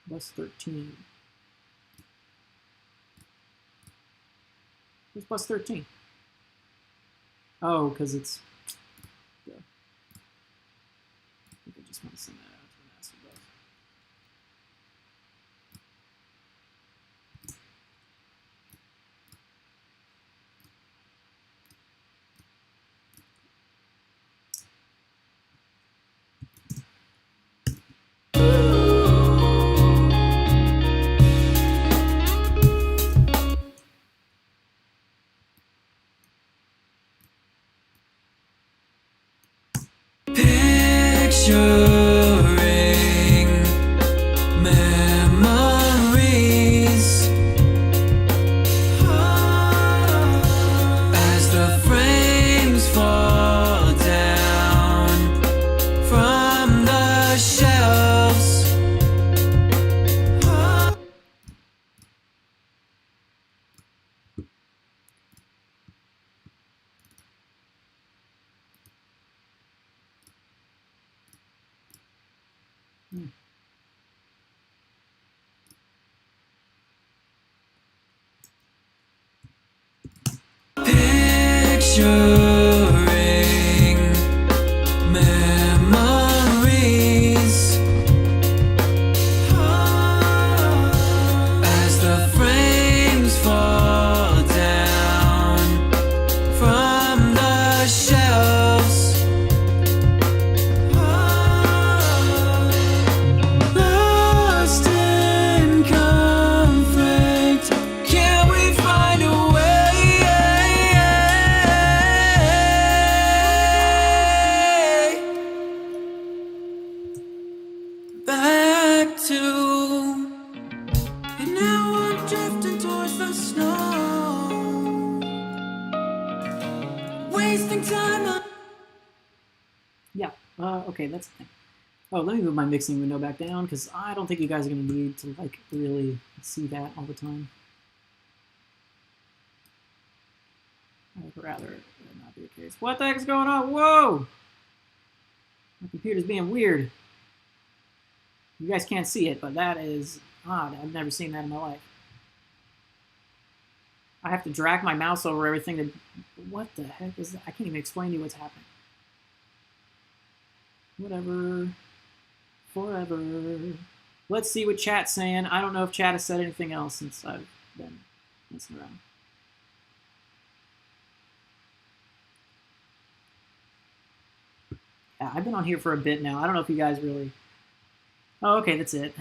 Bus 13. Where's bus 13? Oh, because it's... Yeah. I think I just want to send that out to the master bus. Picturing memories as the frames fall down from the shelves. Picturing memories as the frames fall down from the shelves. Lost in conflict, can we find a way back to? And now I'm drifting towards the snow, wasting time on... Yeah, okay, that's the thing. Oh, let me move my mixing window back down, because I don't think you guys are going to need to, like, really see that all the time. I would rather that not be the case. What the heck is going on? Whoa! My computer's being weird. You guys can't see it, but that is odd. I've never seen that in my life. I have to drag my mouse over everything to... What the heck is that? I can't even explain to you what's happening. Whatever. Forever. Let's see what chat's saying. I don't know if chat has said anything else since I've been messing around. Yeah, I've been on here for a bit now. I don't know if you guys really... Oh, okay, that's it.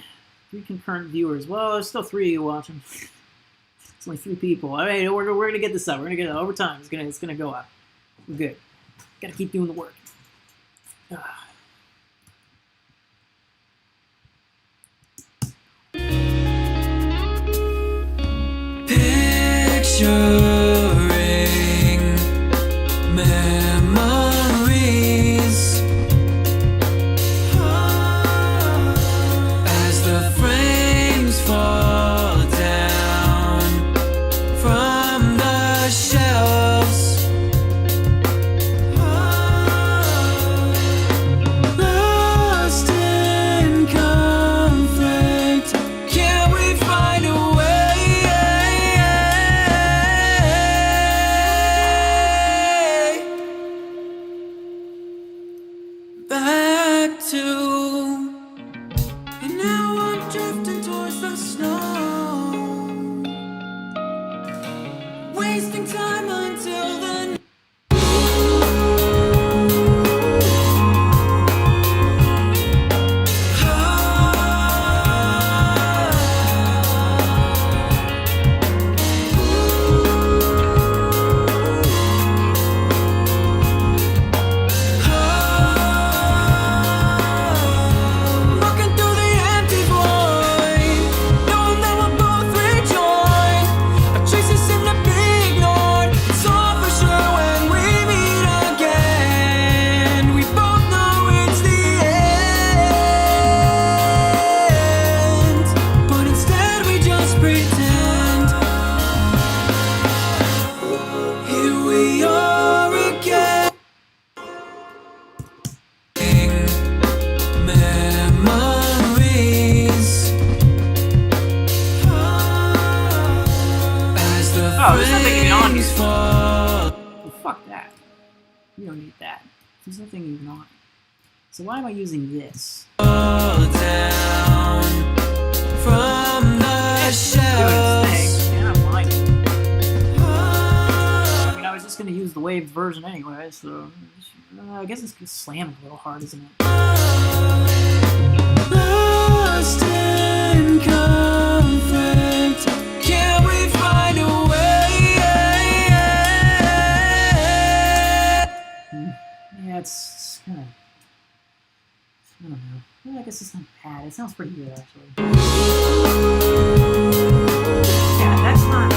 3 concurrent viewers. Well, there's still 3 of you watching. It's only 3 people. All right, we're gonna get this up. We're gonna get it over time. It's gonna go up. We're good. Gotta keep doing the work. Picturing memories as the frames fall down from the shelves. that. You don't need that. There's nothing even on it. So why am I using this? Fall down from the shelves. Yeah, I mind it. I mean, I was just going to use the waved version anyway, so I guess it's slamming a little hard, isn't it? Lost in conflict, can we find a way? Yeah, it's kind of, I don't know. Well, I guess it's not bad. It sounds pretty good, actually. Yeah, that's not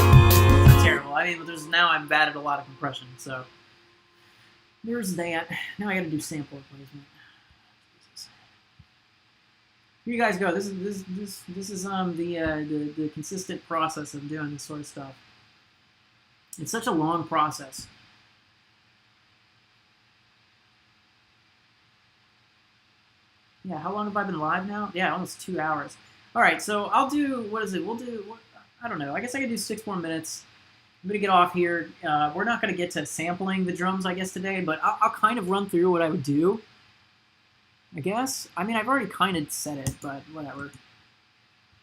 terrible. I mean, now I'm bad at a lot of compression, so there's that. Now I got to do sample replacement. Here you guys go. This is the consistent process of doing this sort of stuff. It's such a long process. Yeah, how long have I been live now? Yeah, almost 2 hours. All right, so I'll do, what is it? We'll do, I don't know. I guess I could do 6 more minutes. I'm going to get off here. We're not going to get to sampling the drums, I guess, today, but I'll kind of run through what I would do, I guess. I mean, I've already kind of said it, but whatever.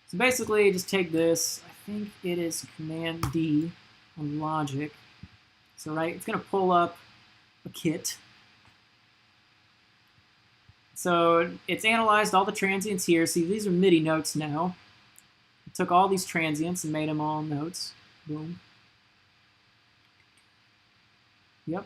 So basically, just take this. I think it is Command D on Logic. So, right, it's going to pull up a kit. So it's analyzed all the transients here. See, these are MIDI notes now. It took all these transients and made them all notes. Boom. Yep.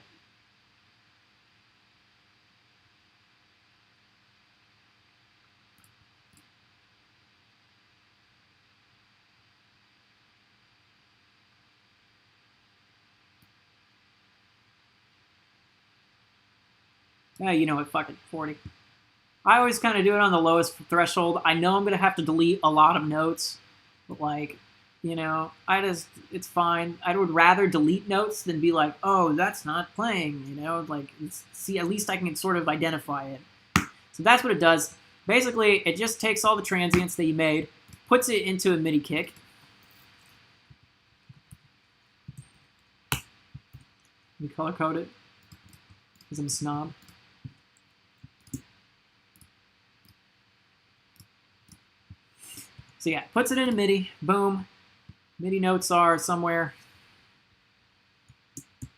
Yeah, you know what, fuck it, 40. I always kind of do it on the lowest threshold. I know I'm going to have to delete a lot of notes, but like, you know, it's fine. I would rather delete notes than be like, oh, that's not playing, you know, like, see, at least I can sort of identify it. So that's what it does. Basically, it just takes all the transients that you made, puts it into a MIDI kick. You color code it, because I'm a snob. So yeah, puts it in a MIDI, boom. MIDI notes are somewhere.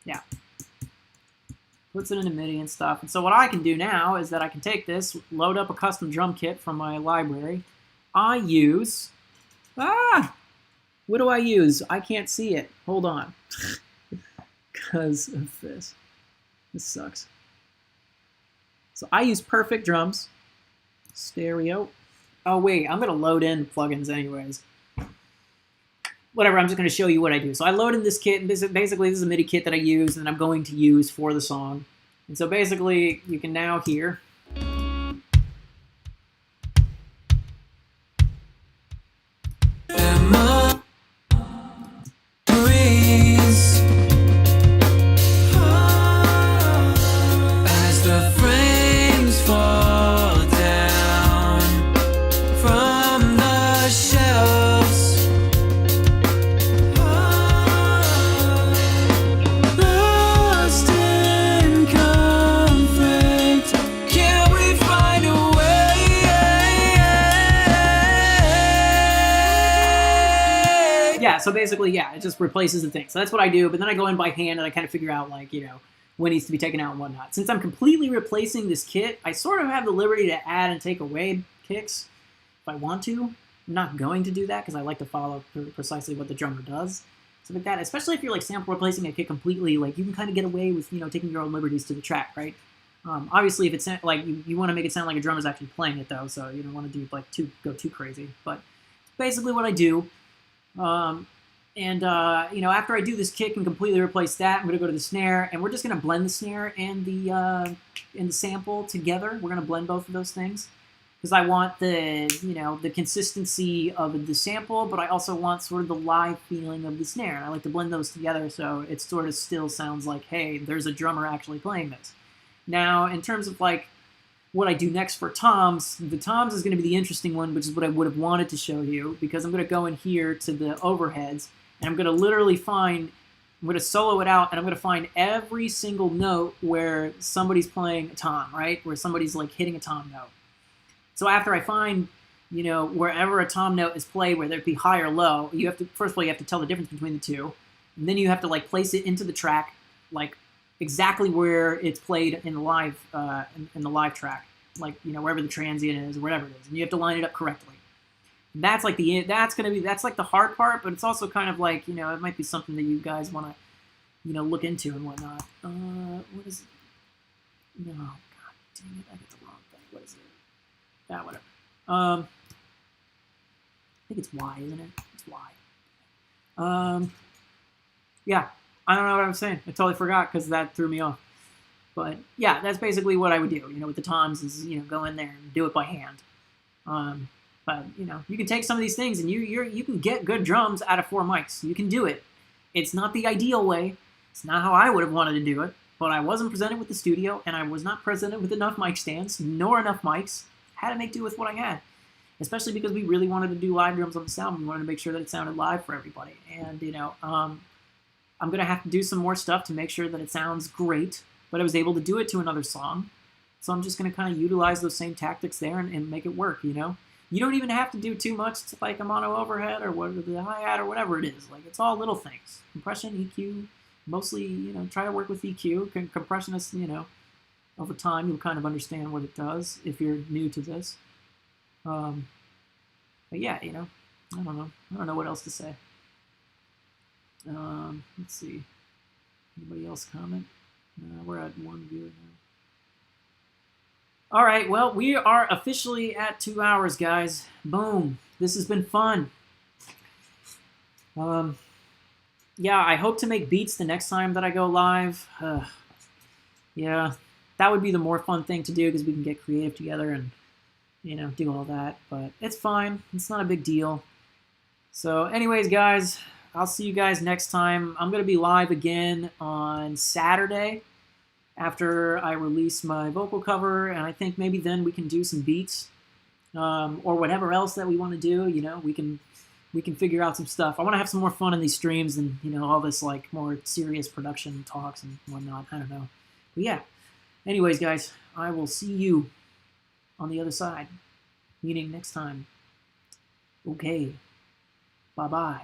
Yeah. Puts it in a MIDI and stuff. And so what I can do now is that I can take this, load up a custom drum kit from my library. I use, what do I use? I can't see it. Hold on. Because of this. This sucks. So I use Perfect Drums, stereo. Oh wait, I'm gonna load in plugins anyways. Whatever, I'm just gonna show you what I do. So I load in this kit, and basically this is a MIDI kit that I use and I'm going to use for the song. And so basically you can now hear. Yeah, so basically, yeah, it just replaces the thing. So that's what I do, but then I go in by hand and I kind of figure out, like, you know, what needs to be taken out and whatnot. Since I'm completely replacing this kit, I sort of have the liberty to add and take away kicks if I want to. I'm not going to do that because I like to follow precisely what the drummer does. So like that, especially if you're like sample replacing a kit completely, like you can kind of get away with, you know, taking your own liberties to the track, right? Obviously, if it's like you want to make it sound like a drummer's actually playing it though, so you don't want to do like go too crazy. But basically, what I do. You know, after I do this kick and completely replace that, I'm going to go to the snare, and we're just going to blend the snare and the sample together. We're going to blend both of those things because I want the, you know, the consistency of the sample, but I also want sort of the live feeling of the snare. And I like to blend those together so it sort of still sounds like, hey, there's a drummer actually playing this. Now, in terms of like what I do next for toms, the toms is going to be the interesting one, which is what I would have wanted to show you, because I'm going to go in here to the overheads, and I'm going to literally find I'm going to solo it out, and I'm going to find every single note where somebody's playing a tom, right? Where somebody's like hitting a tom note. So after I find, wherever a tom note is played, whether it be high or low, you have to, first of all, you have to tell the difference between the two. And then you have to like place it into the track, like exactly where it's played in the live, in the live track, like, wherever the transient is or whatever it is. And you have to line it up correctly. That's like that's like the hard part, but it's also kind of like, it might be something that you guys want to, look into and whatnot. What is it? No, god dang it, I get the wrong thing. What is it? Yeah, whatever. I think it's Y, isn't it? It's Y. Yeah, I don't know what I'm saying. I totally forgot because that threw me off. But yeah, that's basically what I would do, with the toms is, go in there and do it by hand. But, you can take some of these things and you can get good drums out of 4 mics. You can do it. It's not the ideal way. It's not how I would have wanted to do it. But I wasn't presented with the studio, and I was not presented with enough mic stands, nor enough mics. Had to make do with what I had. Especially because we really wanted to do live drums on this album. We wanted to make sure that it sounded live for everybody. And, I'm going to have to do some more stuff to make sure that it sounds great. But I was able to do it to another song. So I'm just going to kind of utilize those same tactics there and make it work, You don't even have to do too much to like a mono overhead or the hi-hat or whatever it is. Like, it's all little things. Compression, EQ, mostly, try to work with EQ. Compression is, over time you'll kind of understand what it does if you're new to this. But yeah, I don't know. I don't know what else to say. Let's see. Anybody else comment? We're at 1 viewer now. All right, well, we are officially at 2 hours, guys. Boom. This has been fun. Yeah, I hope to make beats the next time that I go live. Yeah, that would be the more fun thing to do because we can get creative together and, do all that. But it's fine. It's not a big deal. So anyways, guys, I'll see you guys next time. I'm going to be live again on Saturday after I release my vocal cover, and I think maybe then we can do some beats or whatever else that we want to do. We can figure out some stuff. I want to have some more fun in these streams and all this like more serious production talks and whatnot. I don't know, but yeah. Anyways, guys, I will see you on the other side, meeting next time. Okay, bye bye.